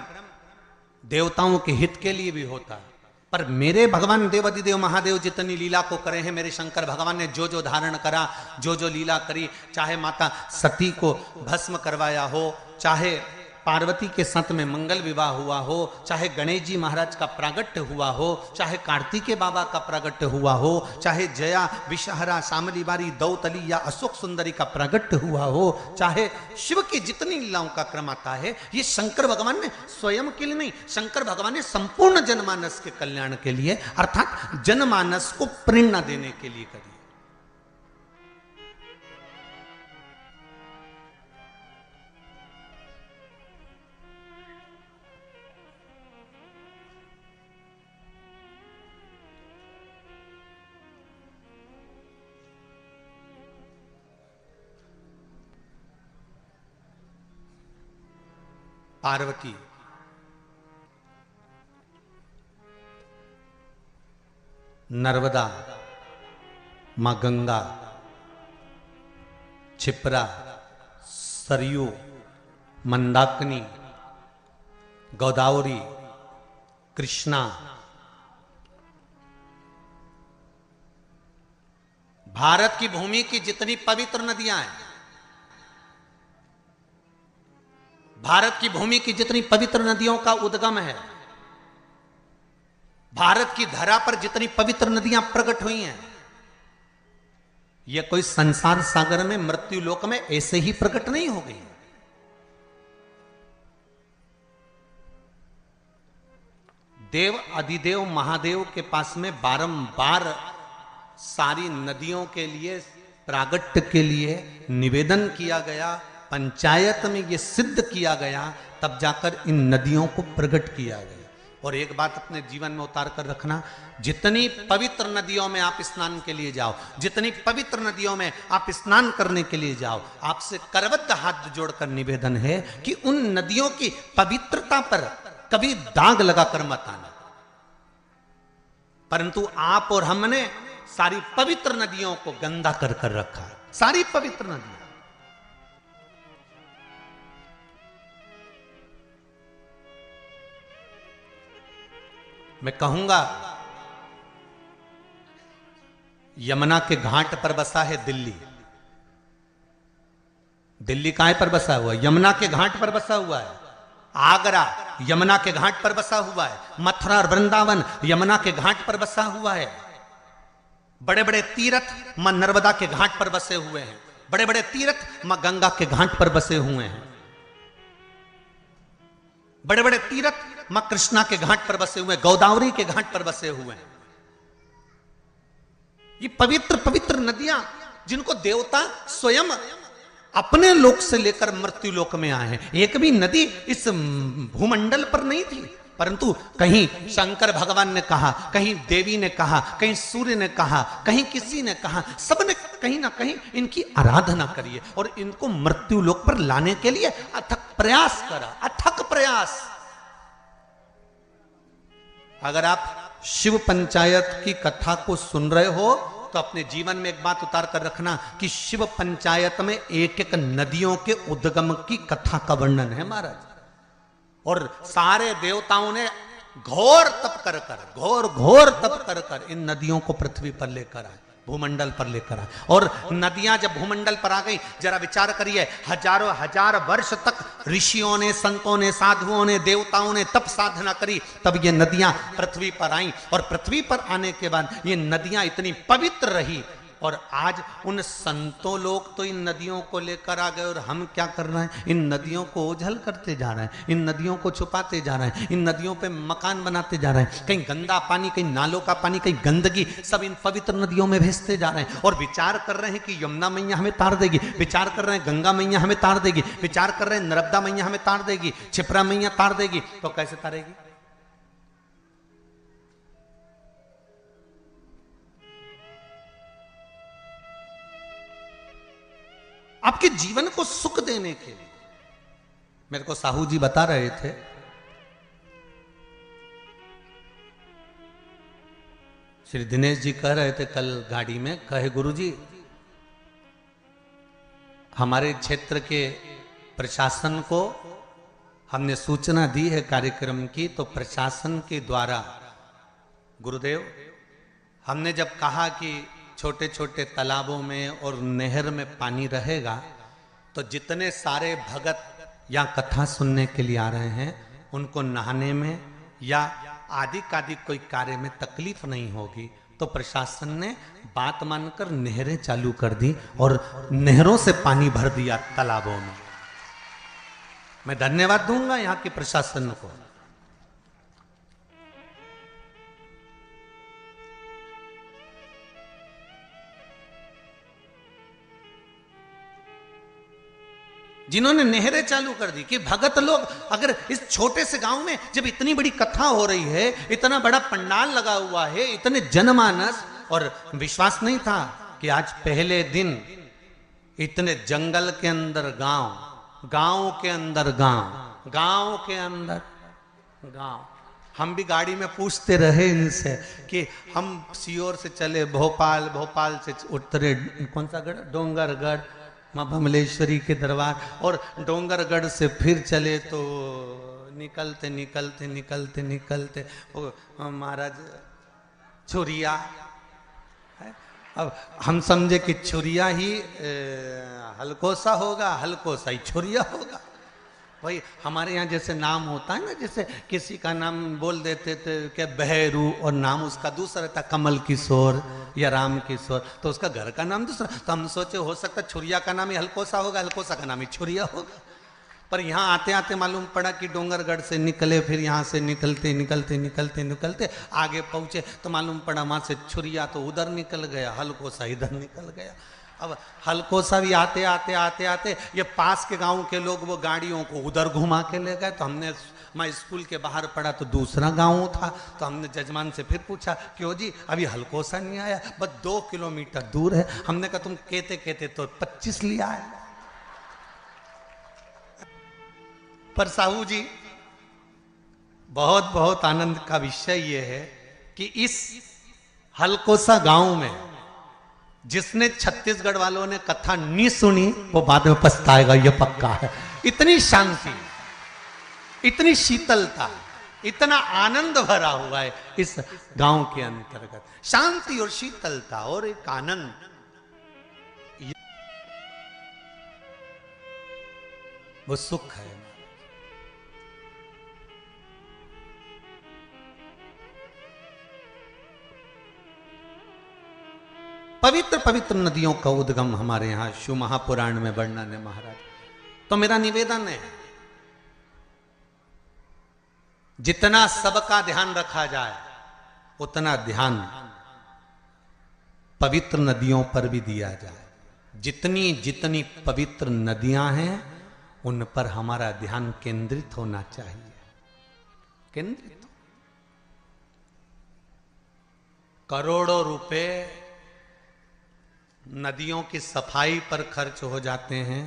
देवताओं के हित के लिए भी होता है। पर मेरे भगवान देवादिदेव महादेव जितनी लीला को करे हैं, मेरे शंकर भगवान ने जो जो धारण करा, जो जो लीला करी, चाहे माता सती को भस्म करवाया हो, चाहे पार्वती के साथ में मंगल विवाह हुआ हो, चाहे गणेश जी महाराज का प्रागट्य हुआ हो, चाहे कार्तिकेय बाबा का प्रागट्य हुआ हो, चाहे जया विषहरा शामली बारी दौतली या अशोक सुंदरी का प्रागट्य हुआ हो, चाहे शिव की जितनी लीलाओं का क्रम आता है, ये शंकर भगवान ने स्वयं के लिए नहीं, शंकर भगवान ने संपूर्ण जनमानस के कल्याण के लिए अर्थात जनमानस को प्रेरणा देने के लिए करी। पार्वती नर्मदा, मां गंगा, क्षिप्रा, सरयू, मंदाकिनी, गोदावरी, कृष्णा, भारत की भूमि की जितनी पवित्र नदियां हैं, भारत की भूमि की जितनी पवित्र नदियों का उद्गम है, भारत की धरा पर जितनी पवित्र नदियां प्रकट हुई हैं, यह कोई संसार सागर में मृत्यु लोक में ऐसे ही प्रकट नहीं हो गई। देव अधिदेव महादेव के पास में बारंबार सारी नदियों के लिए प्रागट्य के लिए निवेदन किया गया, पंचायत में यह सिद्ध किया गया, तब जाकर इन नदियों को प्रकट किया गया। और एक बात अपने जीवन में उतार कर रखना, जितनी पवित्र नदियों में आप स्नान के लिए जाओ, जितनी पवित्र नदियों में आप स्नान करने के लिए जाओ, आपसे करबद्ध हाथ जोड़कर निवेदन है कि उन नदियों की पवित्रता पर कभी दाग लगाकर मत आना। परंतु आप और हमने सारी पवित्र नदियों को गंदा कर कर रखा, सारी पवित्र नदियां। मैं कहूंगा यमुना के घाट पर बसा है दिल्ली। दिल्ली काहे पर बसा हुआ है? यमुना के घाट पर बसा हुआ है। आगरा यमुना के घाट पर बसा हुआ है। मथुरा और वृंदावन यमुना के घाट पर बसा हुआ है। बड़े बड़े तीर्थ मां नर्मदा के घाट पर बसे हुए हैं। बड़े बड़े तीर्थ मां गंगा के घाट पर बसे हुए हैं। बड़े बड़े तीर्थ मां कृष्णा के घाट पर बसे हुए, गोदावरी के घाट पर बसे हुए हैं। ये पवित्र पवित्र नदियां जिनको देवता स्वयं अपने लोक से लेकर मृत्यु लोक में आए हैं। एक भी नदी इस भूमंडल पर नहीं थी, परंतु कहीं शंकर भगवान ने कहा, कहीं देवी ने कहा, कहीं सूर्य ने कहा, कहीं किसी ने कहा, सबने कहीं ना कहीं इनकी आराधना करी है और इनको मृत्यु लोक पर लाने के लिए अथक प्रयास करा, अथक प्रयास। अगर आप शिव पंचायत की कथा को सुन रहे हो तो अपने जीवन में एक बात उतार कर रखना कि शिव पंचायत में एक एक नदियों के उद्गम की कथा का वर्णन है महाराज। और सारे देवताओं ने घोर तप कर घोर तप कर इन नदियों को पृथ्वी पर लेकर आए, भूमंडल पर लेकर आए। और नदियां जब भूमंडल पर आ गई, जरा विचार करिए, हजारों हजार वर्ष तक ऋषियों ने, संतों ने, साधुओं ने, देवताओं ने तप साधना करी, तब ये नदियां पृथ्वी पर आई। और पृथ्वी पर आने के बाद ये नदियां इतनी पवित्र रही। और आज उन संतों लोग तो इन नदियों को लेकर आ गए, और हम क्या कर रहे हैं? इन नदियों को ओझल करते जा रहे हैं, इन नदियों को छुपाते जा रहे हैं, इन नदियों पे मकान बनाते जा रहे हैं। कहीं गंदा पानी, कहीं नालों का पानी, कहीं गंदगी, सब इन पवित्र नदियों में भेजते जा रहे हैं। और विचार कर रहे हैं कि यमुना मैया हमें तार देगी, विचार कर रहे हैं गंगा मैया हमें तार देगी, विचार कर रहे हैं नर्मदा मैया हमें तार देगी, क्षिप्रा मैया तार देगी। तो कैसे तारेगी? आपके जीवन को सुख देने के लिए। मेरे को साहू जी बता रहे थे, श्री दिनेश जी कह रहे थे कल गाड़ी में, कहे गुरुजी हमारे क्षेत्र के प्रशासन को हमने सूचना दी है कार्यक्रम की, तो प्रशासन के द्वारा गुरुदेव हमने जब कहा कि छोटे छोटे तालाबों में और नहर में पानी रहेगा, तो जितने सारे भगत या कथा सुनने के लिए आ रहे हैं उनको नहाने में या आदि कादि कोई कार्य में तकलीफ नहीं होगी। तो प्रशासन ने बात मानकर नहरें चालू कर दी और नहरों से पानी भर दिया तालाबों में। मैं धन्यवाद दूंगा यहाँ के प्रशासन को। जिन्होंने नहरें चालू कर दी कि भगत लोग, अगर इस छोटे से गांव में जब इतनी बड़ी कथा हो रही है, इतना बड़ा पंडाल लगा हुआ है, इतने जनमानस, और विश्वास नहीं था कि आज पहले दिन इतने जंगल के अंदर गांव, गांव के अंदर गांव, गांव के अंदर गांव। हम भी गाड़ी में पूछते रहे इनसे कि हम सीहोर से चले भोपाल, भोपाल से उतरे कौन सा गढ़, डोंगरगढ़, माँ भमलेश्वरी के दरबार, और डोंगरगढ़ से फिर चले तो निकलते निकलते निकलते निकलते महाराज छुरिया। अब हम समझे कि छुरिया ही हलकोसा होगा, हलकोसा ही छुरिया होगा। भाई हमारे यहाँ जैसे नाम होता है ना, जैसे किसी का नाम बोल देते थे क्या बहरू, और नाम उसका दूसरा था कमल किशोर या राम किशोर, तो उसका घर का नाम दूसरा। तो हम सोचे हो सकता छुरिया का नाम ही हलकोसा होगा, हलकोसा का नाम ही छुरिया होगा। पर यहाँ आते आते मालूम पड़ा कि डोंगरगढ़ से निकले, फिर यहाँ से निकलते निकलते निकलते निकलते आगे पहुँचे तो मालूम पड़ा वहाँ से छुरिया तो उधर निकल गया, हलकोसा इधर निकल गया। अब हलकोसा भी आते आते आते आते ये पास के गांव के लोग वो गाड़ियों को उधर घुमा के ले गए। तो हमने, मैं स्कूल के बाहर पढ़ा तो दूसरा गांव था, तो हमने जजमान से फिर पूछा क्यों जी अभी हलकोसा नहीं आया, बस 2 किलोमीटर दूर है। हमने कहा तुम कहते कहते तो 25 लिया है। पर साहू जी बहुत बहुत आनंद का विषय ये है कि इस हलकोसा गांव में जिसने छत्तीसगढ़ वालों ने कथा नहीं सुनी वो बाद में पछताएगा, ये पक्का है। इतनी शांति, इतनी शीतलता, इतना आनंद भरा हुआ है इस गांव के अंतर्गत। शांति और शीतलता और एक आनंद, वो सुख है। पवित्र पवित्र नदियों का उद्गम हमारे यहाँ शिव महापुराण में वर्णन है महाराज। तो मेरा निवेदन है जितना सबका ध्यान रखा जाए उतना ध्यान पवित्र नदियों पर भी दिया जाए। जितनी जितनी पवित्र नदियां हैं उन पर हमारा ध्यान केंद्रित होना चाहिए, केंद्रित। करोड़ों रुपए नदियों की सफाई पर खर्च हो जाते हैं,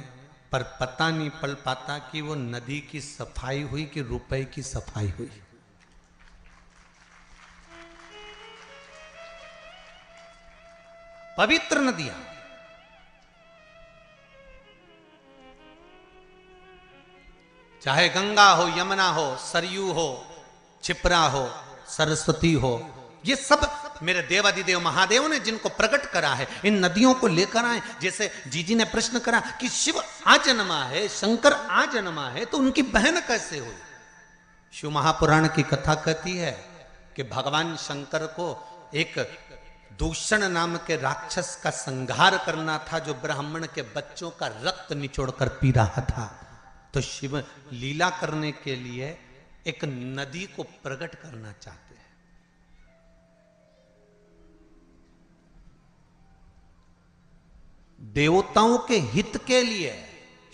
पर पता नहीं पड़ पाता कि वो नदी की सफाई हुई कि रुपए की सफाई हुई। पवित्र नदियां। चाहे गंगा हो, यमुना हो, सरयू हो, क्षिप्रा हो, सरस्वती हो, ये सब मेरे देवादिदेव महादेव ने जिनको प्रकट करा है, इन नदियों को लेकर आए। जैसे जीजी ने प्रश्न करा कि शिव आजन्मा है, शंकर आजन्मा है, तो उनकी बहन कैसे हुई? शिव महापुराण की कथा कहती है कि भगवान शंकर को एक दूषण नाम के राक्षस का संहार करना था, जो ब्राह्मण के बच्चों का रक्त निचोड़कर पी रहा था। तो शिव लीला करने के लिए एक नदी को प्रकट करना चाहते हैं। देवताओं के हित के लिए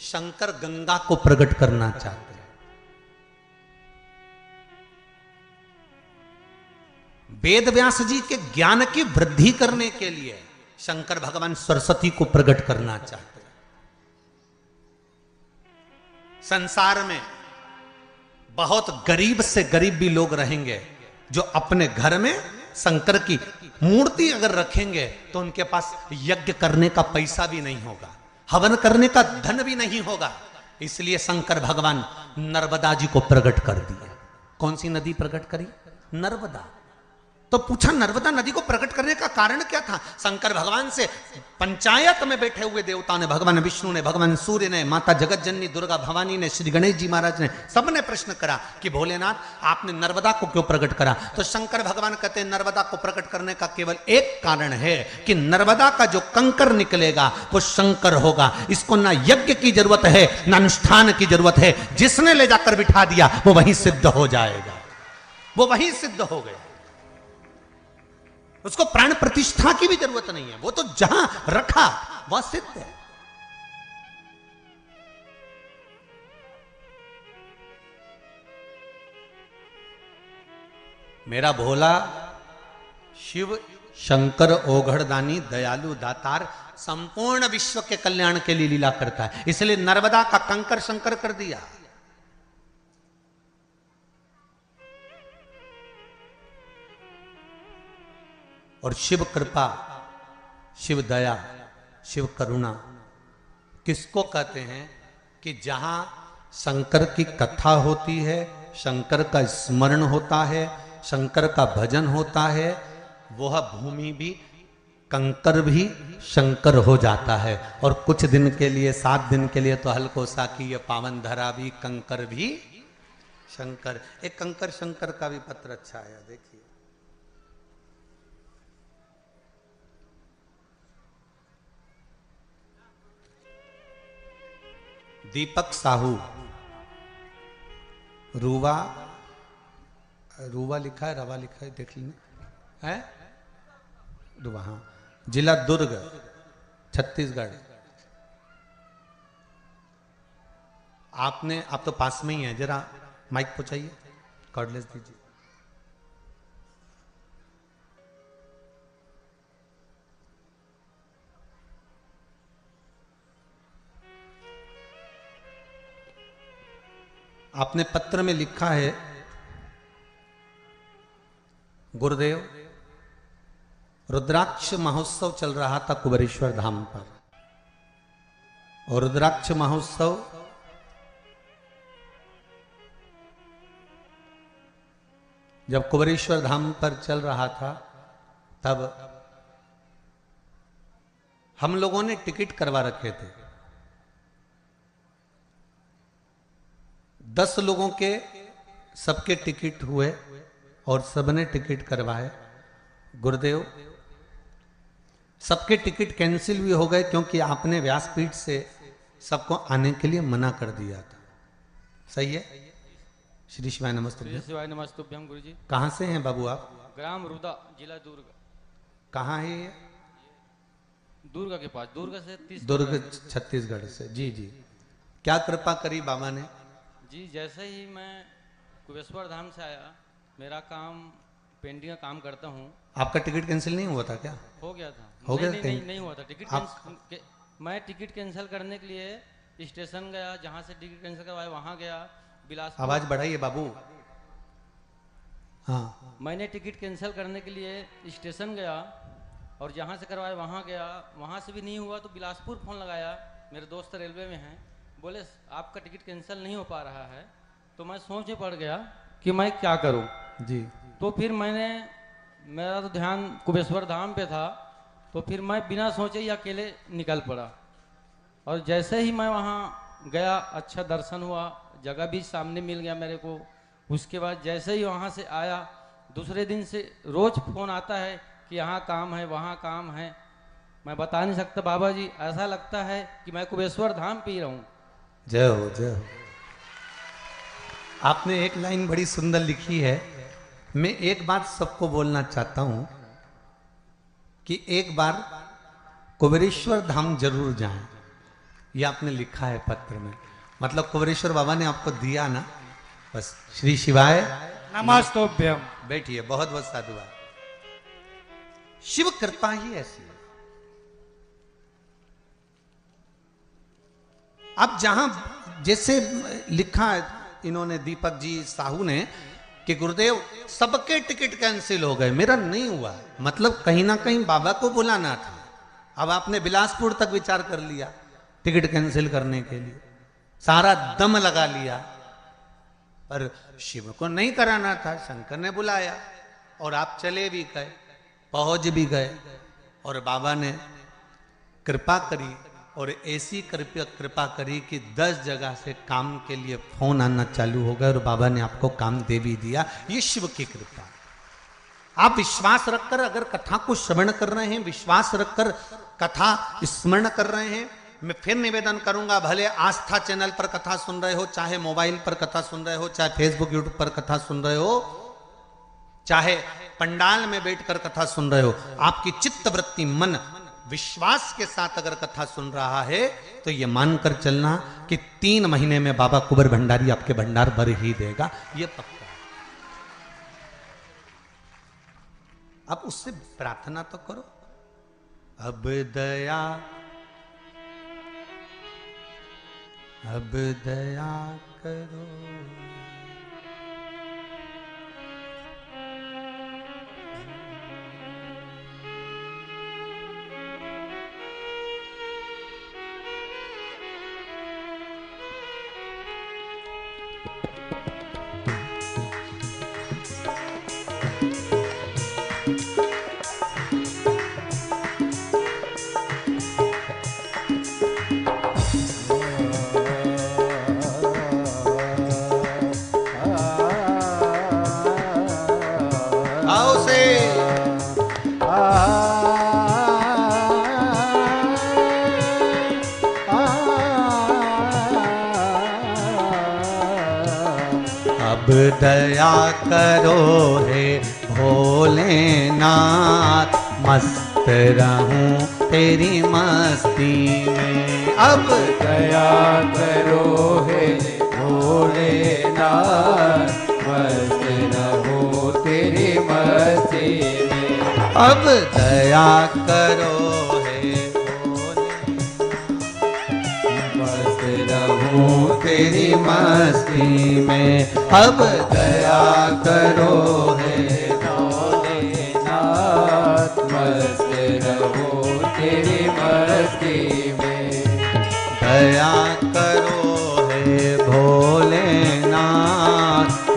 शंकर गंगा को प्रकट करना चाहते हैं। वेद व्यास जी के ज्ञान की वृद्धि करने के लिए शंकर भगवान सरस्वती को प्रकट करना चाहते हैं। संसार में बहुत गरीब से गरीब भी लोग रहेंगे जो अपने घर में शंकर की मूर्ति अगर रखेंगे तो उनके पास यज्ञ करने का पैसा भी नहीं होगा, हवन करने का धन भी नहीं होगा। इसलिए शंकर भगवान नर्मदा जी को प्रकट कर दिया। कौन सी नदी प्रकट करी? नर्मदा। तो पूछा नर्मदा नदी को प्रकट करने का कारण क्या था? शंकर भगवान से पंचायत में बैठे हुए देवताओं ने, भगवान विष्णु ने, भगवान सूर्य ने, माता जगत जननी दुर्गा भवानी ने, श्री गणेश जी महाराज ने, सबने प्रश्न करा कि भोलेनाथ आपने नर्मदा को क्यों प्रकट करा? तो शंकर भगवान कहते हैं नर्मदा को प्रकट करने का केवल एक कारण है कि नर्मदा का जो कंकर निकलेगा वो शंकर होगा। इसको ना यज्ञ की जरूरत है ना अनुष्ठान की जरूरत है, जिसने ले जाकर बिठा दिया वो वहीं सिद्ध हो जाएगा, वो वहीं सिद्ध हो गया। उसको प्राण प्रतिष्ठा की भी जरूरत नहीं है, वो तो जहां रखा वह सिद्ध है। मेरा भोला शिव शंकर ओघड़दानी दयालु दातार संपूर्ण विश्व के कल्याण के लिए लीला करता है। इसलिए नर्मदा का कंकर शंकर कर दिया। और शिव कृपा, शिव दया, शिव करुणा किसको कहते हैं? कि जहां शंकर की कथा होती है, शंकर का स्मरण होता है, शंकर का भजन होता है, वह भूमि भी, कंकर भी शंकर हो जाता है। और कुछ दिन के लिए, 7 दिन के लिए तो हल्कोसा की ये पावन धरा भी, कंकर भी शंकर। एक कंकर शंकर का भी पत्र अच्छा आया, देखिए। दीपक साहू, रूवा, रूवा लिखा है, रवा लिखा है, देख लेना है, रूवा, हाँ, जिला दुर्ग, छत्तीसगढ़। आप तो पास में ही है, जरा माइक पहुंचाइए, कॉर्डलेस दीजिए। आपने पत्र में लिखा है, गुरुदेव रुद्राक्ष महोत्सव चल रहा था कुबेरेश्वर धाम पर, और रुद्राक्ष महोत्सव जब कुबेरेश्वर धाम पर चल रहा था तब हम लोगों ने टिकट करवा रखे थे। 10 लोगों के सबके टिकट हुए और सबने टिकट करवाए। गुरुदेव सबके टिकट कैंसिल भी हो गए क्योंकि आपने व्यासपीठ से सबको आने के लिए मना कर दिया था। सही है? श्री शिवाय नमस्तुभ्यम। श्री शिवाय नमस्तुभ्यम गुरुजी। कहाँ से हैं बाबू आप? ग्राम रुदा, जिला दुर्ग। कहाँ है ये? दुर्ग के पास, दुर्ग से 30 दुर्ग छत्तीसगढ़ से। जी जी, क्या कृपा करी बाबा ने? जी, जैसे ही मैं कुबेरेश्वर धाम से आया, मेरा काम पेंटिंग का काम करता हूँ। आपका टिकट कैंसिल नहीं हुआ था क्या? हो गया था। हो गया? नहीं हुआ था टिकट। मैं टिकट कैंसिल करने के लिए स्टेशन गया, जहाँ से टिकट कैंसिल करवाया वहाँ गया, बिलासपुर। आवाज बढ़ाइए बाबू। हाँ, मैंने टिकट कैंसिल करने के लिए स्टेशन गया और जहाँ से करवाया वहाँ गया, वहाँ से भी नहीं हुआ तो बिलासपुर फ़ोन लगाया, मेरे दोस्त रेलवे में हैं, बोले आपका टिकट कैंसिल नहीं हो पा रहा है। तो मैं सोच में पड़ गया कि मैं क्या करूं। जी। तो फिर मेरा तो ध्यान कुबेश्वर धाम पे था, तो फिर मैं बिना सोचे ही अकेले निकल पड़ा। और जैसे ही मैं वहाँ गया, अच्छा दर्शन हुआ, जगह भी सामने मिल गया मेरे को। उसके बाद जैसे ही वहाँ से आया, दूसरे दिन से रोज फ़ोन आता है कि यहाँ काम है, वहाँ काम है। मैं बता नहीं सकता बाबा जी, ऐसा लगता है कि मैं कुबेश्वर धाम पे ही रहूं। जय हो, जय हो। आपने एक लाइन बड़ी सुंदर लिखी है। मैं एक बात सबको बोलना चाहता हूं कि एक बार कुबेरेश्वर धाम जरूर जाएं। ये आपने लिखा है पत्र में, मतलब कुबेरेश्वर बाबा ने आपको दिया ना, बस। श्री शिवाय नमस्तोभ्यम। बैठिए, बहुत बहुत साधुवाद। शिव कृपा ही ऐसी है। अब जहां जैसे लिखा है इन्होंने, दीपक जी साहू ने, कि गुरुदेव सबके टिकट कैंसिल हो गए, मेरा नहीं हुआ। मतलब कहीं ना कहीं बाबा को बुलाना था। अब आपने बिलासपुर तक विचार कर लिया टिकट कैंसिल करने के लिए, सारा दम लगा लिया, पर शिव को नहीं कराना था। शंकर ने बुलाया और आप चले भी गए, पहुंच भी गए, और बाबा ने कृपा करी, और ऐसी कृपा करी कि 10 जगह से काम के लिए फोन आना चालू हो गया और बाबा ने आपको काम दे भी दिया। ये शिव की कृपा। आप विश्वास रखकर अगर कथा को श्रवण कर रहे हैं, विश्वास रखकर कथा स्मरण कर रहे हैं, मैं फिर निवेदन करूंगा, भले आस्था चैनल पर कथा सुन रहे हो, चाहे मोबाइल पर कथा सुन रहे हो, चाहे फेसबुक यूट्यूब पर कथा सुन रहे हो, चाहे पंडाल में बैठकर कथा सुन रहे हो, आपकी चित्त वृत्ति मन विश्वास के साथ अगर कथा सुन रहा है तो ये मानकर चलना कि 3 महीने में बाबा कुंवर भंडारी आपके भंडार भर ही देगा, ये पक्का है। अब उससे प्रार्थना तो करो, अब दया करो। अब दया करो हे भोलेनाथ, मस्त रहूं तेरी मस्ती में। अब दया करो हे भोलेनाथ, मस्त रहो तेरी मस्ती में। अब दया करो हे मस्त रहूं तेरी मस्ती में। अब दया करो हे भोलेनाथ, मस्त रहो तेरी मस्ती में। दया करो हे भोलेनाथ,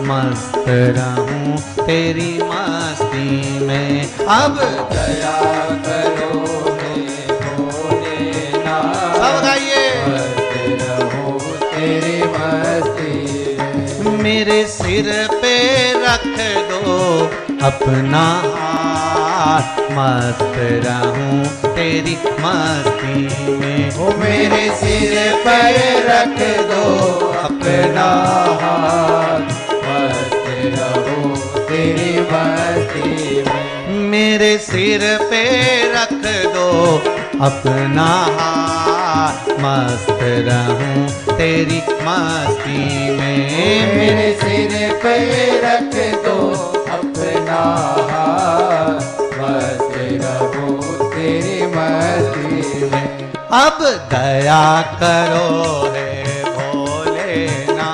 मस्त रहूं तेरी मस्ती में। अब दया करो हे भोलेनाथ, सब गाइए, मस्त रहो तेरी मस्ती में। मेरे सिर पे रख दो अपना हाथ, मस्त रहूं तेरी मस्ती में। ओ मेरे सिर पर रख दो अपना हाथ, मस्त रहो तेरी मस्ती में। मेरे सिर पे रख दो अपना हाथ, मस्त रहूं तेरी मस्ती में। मेरे सिर पे रख दो अपना हाथ, मस्त रहो तेरी मस्ती में। अब दया करो हे भोलेनाथ,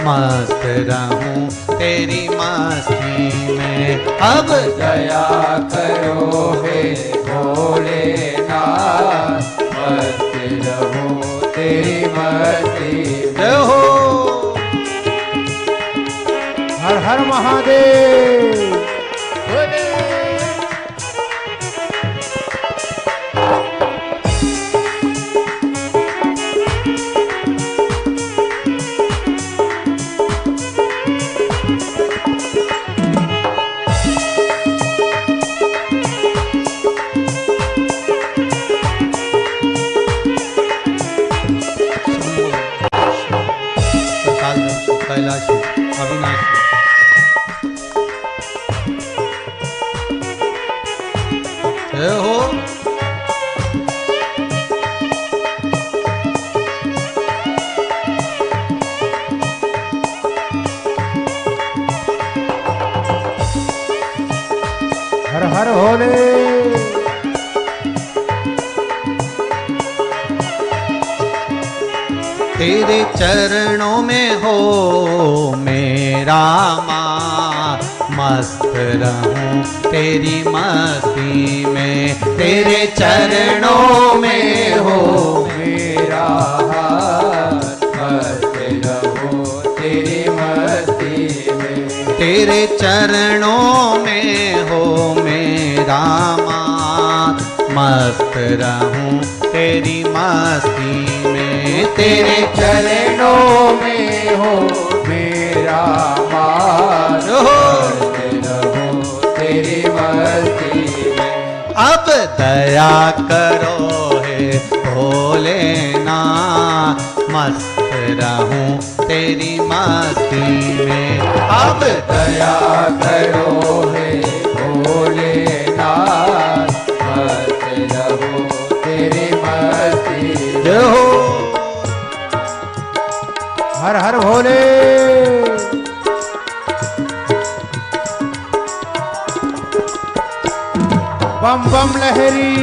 मस्त रहूं तेरी मस्ती में। अब दया करो हे भोलेनाथ, मस्त रहूं तेरी मस्ती में। जय हो। हर हर महादेव। कैलाश अविनाशी जय हो। हर हर भोले। तेरे चरणों में हो मेरा माँ, मस्त रहूं तेरी मस्ती में। तेरे चरणों में हो मेरा हाथ, मस्त रहूं तेरी मस्ती में। तेरे चरणों में हो मेरा माँ, मस्त रहूं तेरी मस्ती में। तेरे चरणों में हो मेरा माँ, मस्त रहूं तेरी मस्ती में। अब दया करो हे भोलेनाथ, मस्त रहूं तेरी मस्ती में। अब दया करो हे भोलेनाथ, मस्त रहूं तेरी मस्ती में। जय हो। हर हर भोले। बम बम लहरी।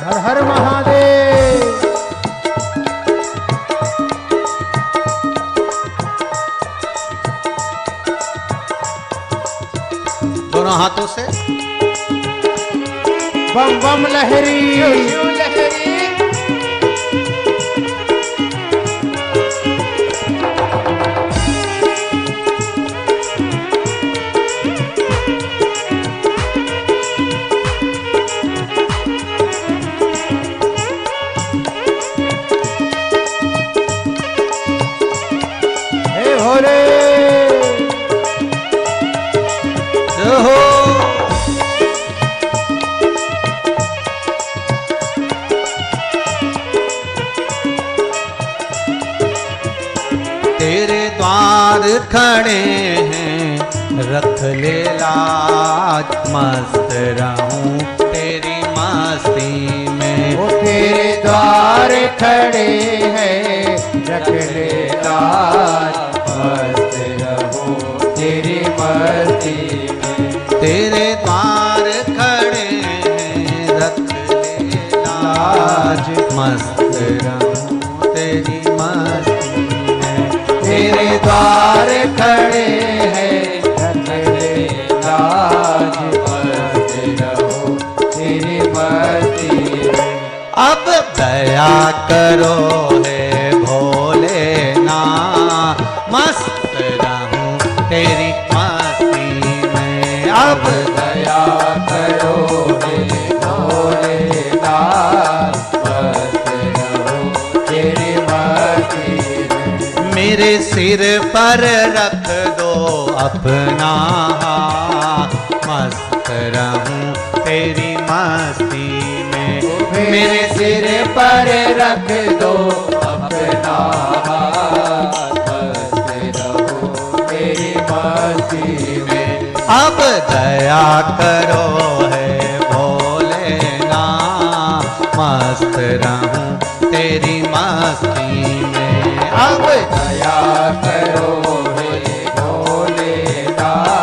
हर हर महादेव। दोनों हाथों से बम बम लहरी। हे भोले। जय हो। तेरे द्वार खड़े हैं रख ले लाज, मस्त रहूं तेरी मस्ती में। वो तेरे द्वार खड़े हैं रख ले लाज, मस्त रहूं तेरी मस्ती में। तेरे द्वार खड़े हैं रख ले लाज, मस्त रहूं तेरी मस्ती में। तेरे द्वार खड़े हैं रख ले लाज, मस्त रहूं तेरी मस्ती में। अब दया करो हे भोलेनाथ, मस्त रहूं तेरी मस्ती में। अब दया करो हे भोलेनाथ, मस्त रहूं तेरी मस्ती में। मेरे सिर पर रख दो अपना हाथ, मस्त रहूं तेरी मस्ती में। मेरे सिर पर रख दो अपना हाथ, मस्त रहूं तेरी मस्ती में। अब दया करो है भोलेनाथ, मस्त रहूं तेरी मस्ती में। अब दया करो हे भोलेनाथ,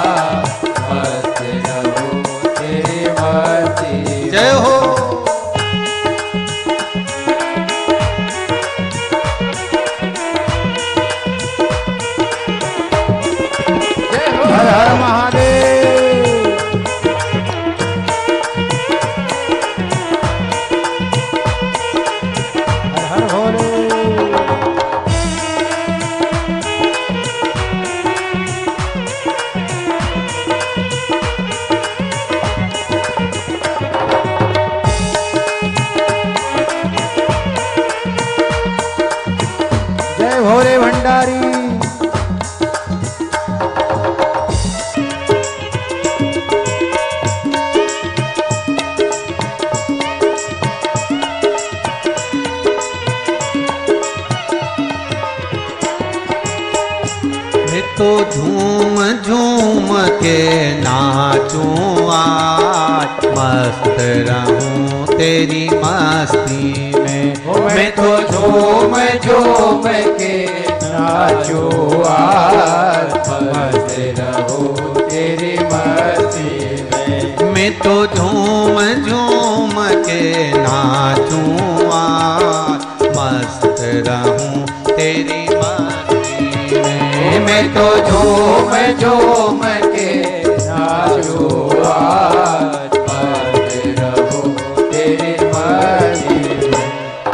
तो झूम झूम के नाचूं आज, मस्त रहूं तेरी मस्ती में। मैं तो झूम झूम के नाचूं आज, मस्त रहूं तेरी मस्ती में। मैं तो झूम झूम के नाचूं आज, मस्त रहूं तेरी मस्ती में। मैं तो झूम झूम के नाचूं आज, मस्त रहूं तेरी मस्ती में।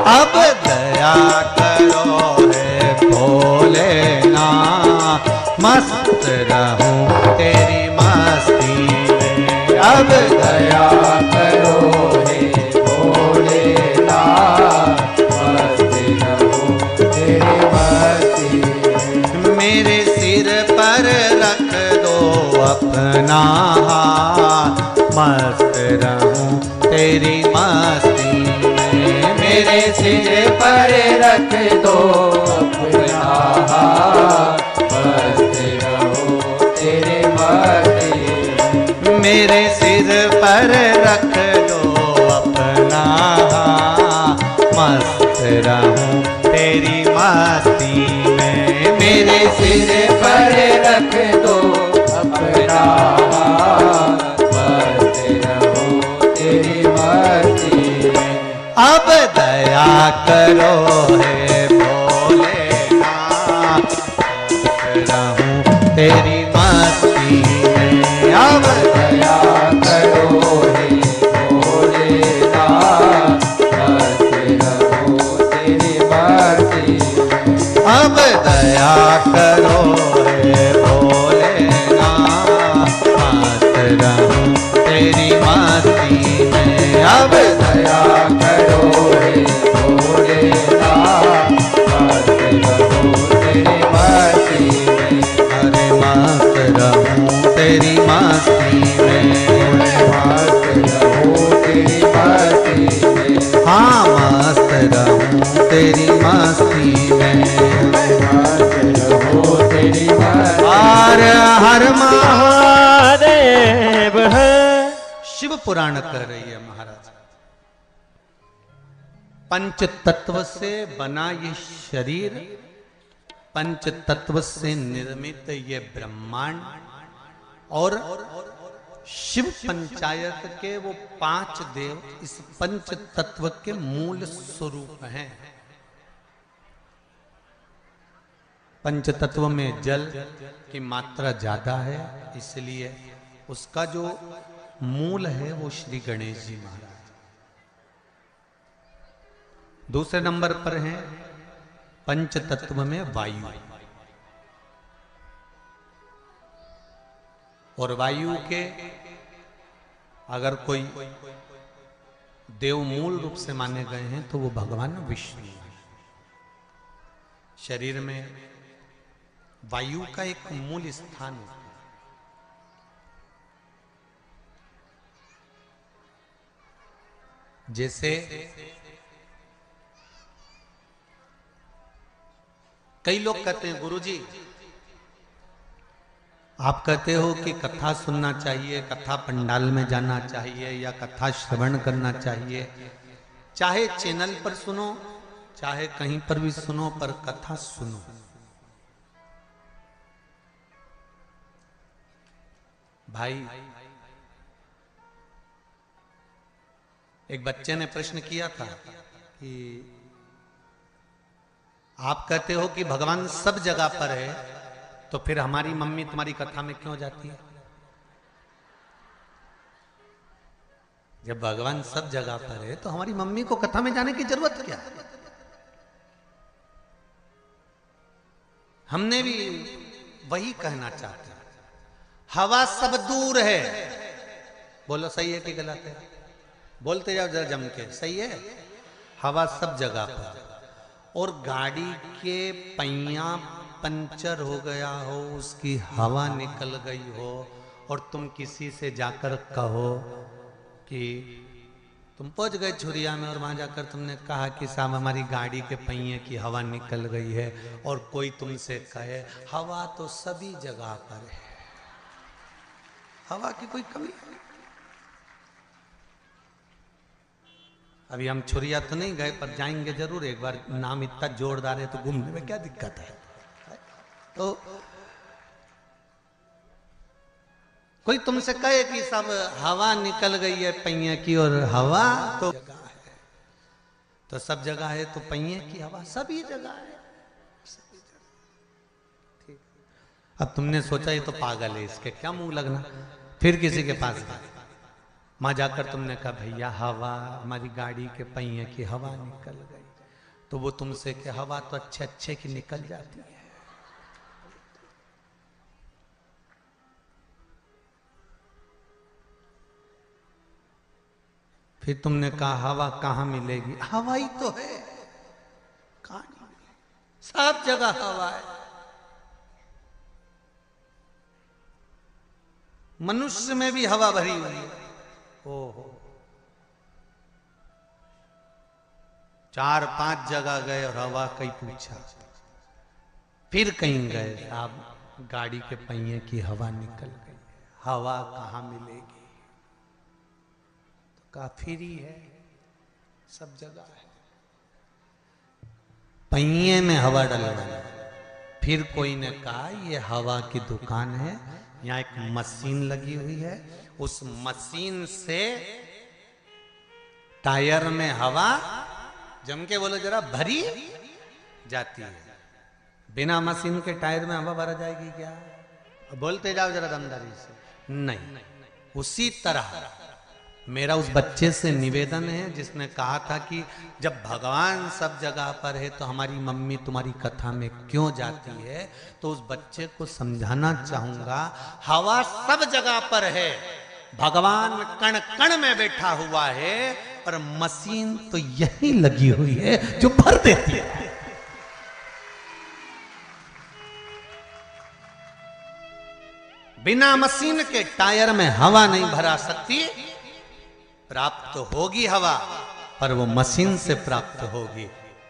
अब दया करो है भोलेनाथ, मस्त रहूं तेरी मस्ती में। अब दया करो हे भोलेनाथ, मस्त रहूं तेरी मस्ती में। मेरे सिर पर रख दो अपना हाथ, मस्त रहूं तेरी मस्ती में। मेरे सिर पर रख दो अपना हाथ, मस्त रहूं तेरी मस्ती में। मेरे सिर पर रख दो अपना हाथ, मस्त रहूं तेरी मस्ती में। मेरे सिर पर रख दो अपना हाथ, मस्त रहूं तेरी मस्ती में। अब दया करो है भोलेनाथ, मस्त रहूं तेरी मस्ती में। अब दया करो हे भोलेनाथ, मस्त रहूं तेरी मस्ती में। अब दया करो है भोलेनाथ, मस्त रहूं तेरी मस्ती में। अब दया करो हे भोलेनाथ, मस्त रहूं तेरी मस्ती में। अरे मस्त रहूं तेरी मस्ती में। मस्त रहूं तेरी मस्ती में। हाँ मस्त रहूं तेरी मस्ती में। मस्त रहूं तेरी मस्ती। हर हर महादेव है। शिव पुराण कह रही है महाराज, पंच तत्व से बना ये शरीर, पंच तत्व से निर्मित ये ब्रह्मांड, और शिव पंचायत के वो 5 देव इस पंच तत्व के मूल स्वरूप हैं। पंच तत्व में जल की मात्रा ज्यादा है, इसलिए उसका जो मूल है वो श्री गणेश जी महाराज। दूसरे नंबर पर है पंच तत्व में वायु, और वायु के अगर कोई देव मूल रूप से माने गए हैं तो वो भगवान विष्णु है। शरीर में वायु का एक मूल स्थान होता है। जैसे कई लोग कहते हैं गुरुजी आप कहते हो कि कथा सुनना चाहिए, कथा पंडाल में जाना चाहिए, या कथा श्रवण करना चाहिए, चाहे चैनल पर सुनो चाहे कहीं पर भी सुनो, पर कथा सुनो। भाई एक बच्चे ने प्रश्न किया था कि आप कहते हो कि भगवान सब जगह पर है, तो फिर हमारी मम्मी तुम्हारी कथा में क्यों जाती है? जब भगवान सब जगह पर है तो हमारी मम्मी को कथा में जाने की जरूरत क्या है? हमने भी वही कहना चाहते हैं। हवा सब दूर है, बोलो सही है कि गलत है? बोलते जाओ जरा जम के, सही है। हवा सब जगह पर, और गाड़ी के पहिया पंचर हो गया हो, उसकी हवा निकल गई हो, और तुम किसी से जाकर कहो कि तुम पहुंच गए छुरिया में और वहां जाकर तुमने कहा कि साहब हमारी गाड़ी के पहिए की हवा निकल गई है, और कोई तुमसे कहे हवा तो सभी जगह पर है, हवा की कोई कमी है? अभी हम छुरिया तो नहीं गए पर जाएंगे जरूर एक बार, नाम इतना जोरदार है तो घूमने में क्या दिक्कत है। तो कोई तुमसे कहे कि सब हवा निकल गई है पहिए की, और हवा तो जगह है, तो सब जगह है तो पहिए की हवा सभी जगह है, सभी जगह। ठीक। अब तुमने सोचा ये तो पागल है, इसके क्या मुंह लगना। फिर किसी के पास गए, वहां जाकर तुमने कहा भैया हवा, हमारी गाड़ी के पहिए की हवा निकल गई। तो वो तुमसे कि हवा तो अच्छे अच्छे की निकल जाती है। फिर तुमने कहा हवा कहाँ मिलेगी? हवा ही तो है, कहाँ नहीं मिलेगी, सब जगह हवा है। मनुष्य में भी हवा भरी हुई है। ओहो, 4-5 जगह गए और हवा कहीं पूछा, फिर कहीं गए, आप गाड़ी के पहिए की हवा निकल गई, हवा कहाँ मिलेगी? तो कहा फ्री है, सब जगह है, पहिए में हवा डलवाना। फिर कोई ने कहा ये हवा की दुकान है, यहाँ एक मशीन लगी हुई है, उस मशीन से टायर में हवा, जम के बोलो जरा, भरी जाती है। बिना मशीन के टायर में हवा भरा जाएगी क्या? बोलते जाओ जरा दमदारी से। नहीं, उसी तरह मेरा उस बच्चे से निवेदन है जिसने कहा था कि जब भगवान सब जगह पर है तो हमारी मम्मी तुम्हारी कथा में क्यों जाती है, तो उस बच्चे को समझाना चाहूंगा, हवा सब जगह पर है, भगवान कण कण में बैठा हुआ है, पर मशीन तो यही लगी हुई है जो भर देती है। बिना मशीन के टायर में हवा नहीं भरा सकती। प्राप्त होगी हवा, पर वो मशीन से प्राप्त होगी।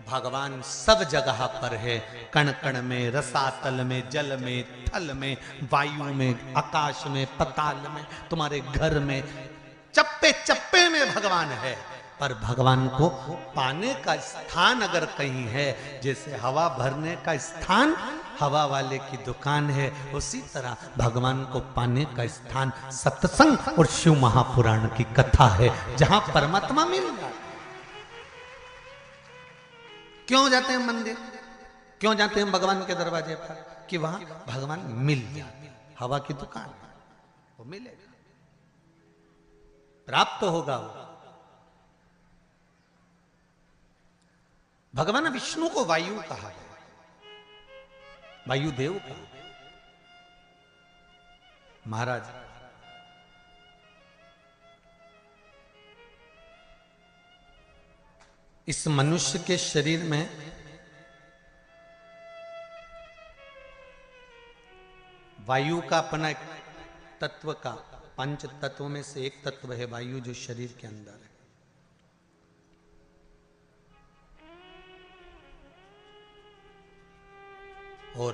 भगवान सब जगह पर है, कण कण में, रसातल में, जल में, थल में, वायु में, आकाश में, पताल में, तुम्हारे घर में, चप्पे चप्पे में भगवान है। पर भगवान को पाने का स्थान अगर कहीं है, जैसे हवा भरने का स्थान हवा वाले की दुकान है, उसी तरह भगवान को पाने का स्थान सत्संग और शिव महापुराण की कथा है, जहां परमात्मा मिल जाता है। क्यों जाते हैं मंदिर, क्यों जाते हैं भगवान के दरवाजे पर? कि वहां भगवान मिल जाते हैं। हवा की दुकान है, वो मिलेगा, प्राप्त होगा वो। भगवान विष्णु को वायु कहा है, वायुदेव का। महाराज इस मनुष्य के शरीर में वायु का अपना एक तत्व का, 5 तत्वों में से एक तत्व है वायु, जो शरीर के अंदर है। और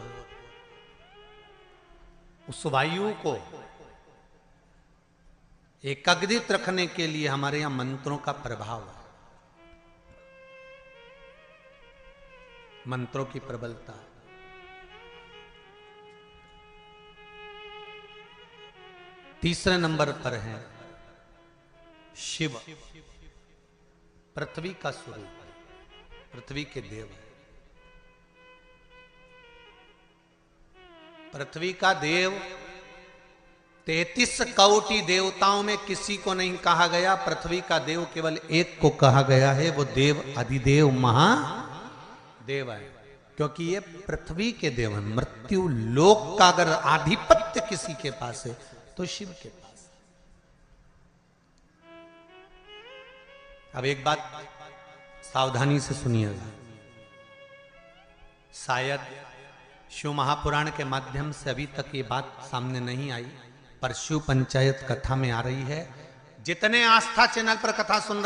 उस वायु को एकाग्रित रखने के लिए हमारे यहां मंत्रों का प्रभाव है, मंत्रों की प्रबलता। तीसरे नंबर पर है शिव, पृथ्वी का स्वरूप, पृथ्वी के देव। पृथ्वी का देव 33 कोटि देवताओं में किसी को नहीं कहा गया, पृथ्वी का देव केवल एक को कहा गया है, वो देव अधिदेव महादेव है, क्योंकि ये पृथ्वी के देव हैं। मृत्यु लोक का अगर आधिपत्य किसी के पास है तो शिव के पास। अब एक बात सावधानी से सुनिएगा, शायद शिव महापुराण के माध्यम से अभी तक ये बात सामने नहीं आई, पर शिव पंचायत कथा में आ रही है। जितने आस्था चैनल पर कथा सुन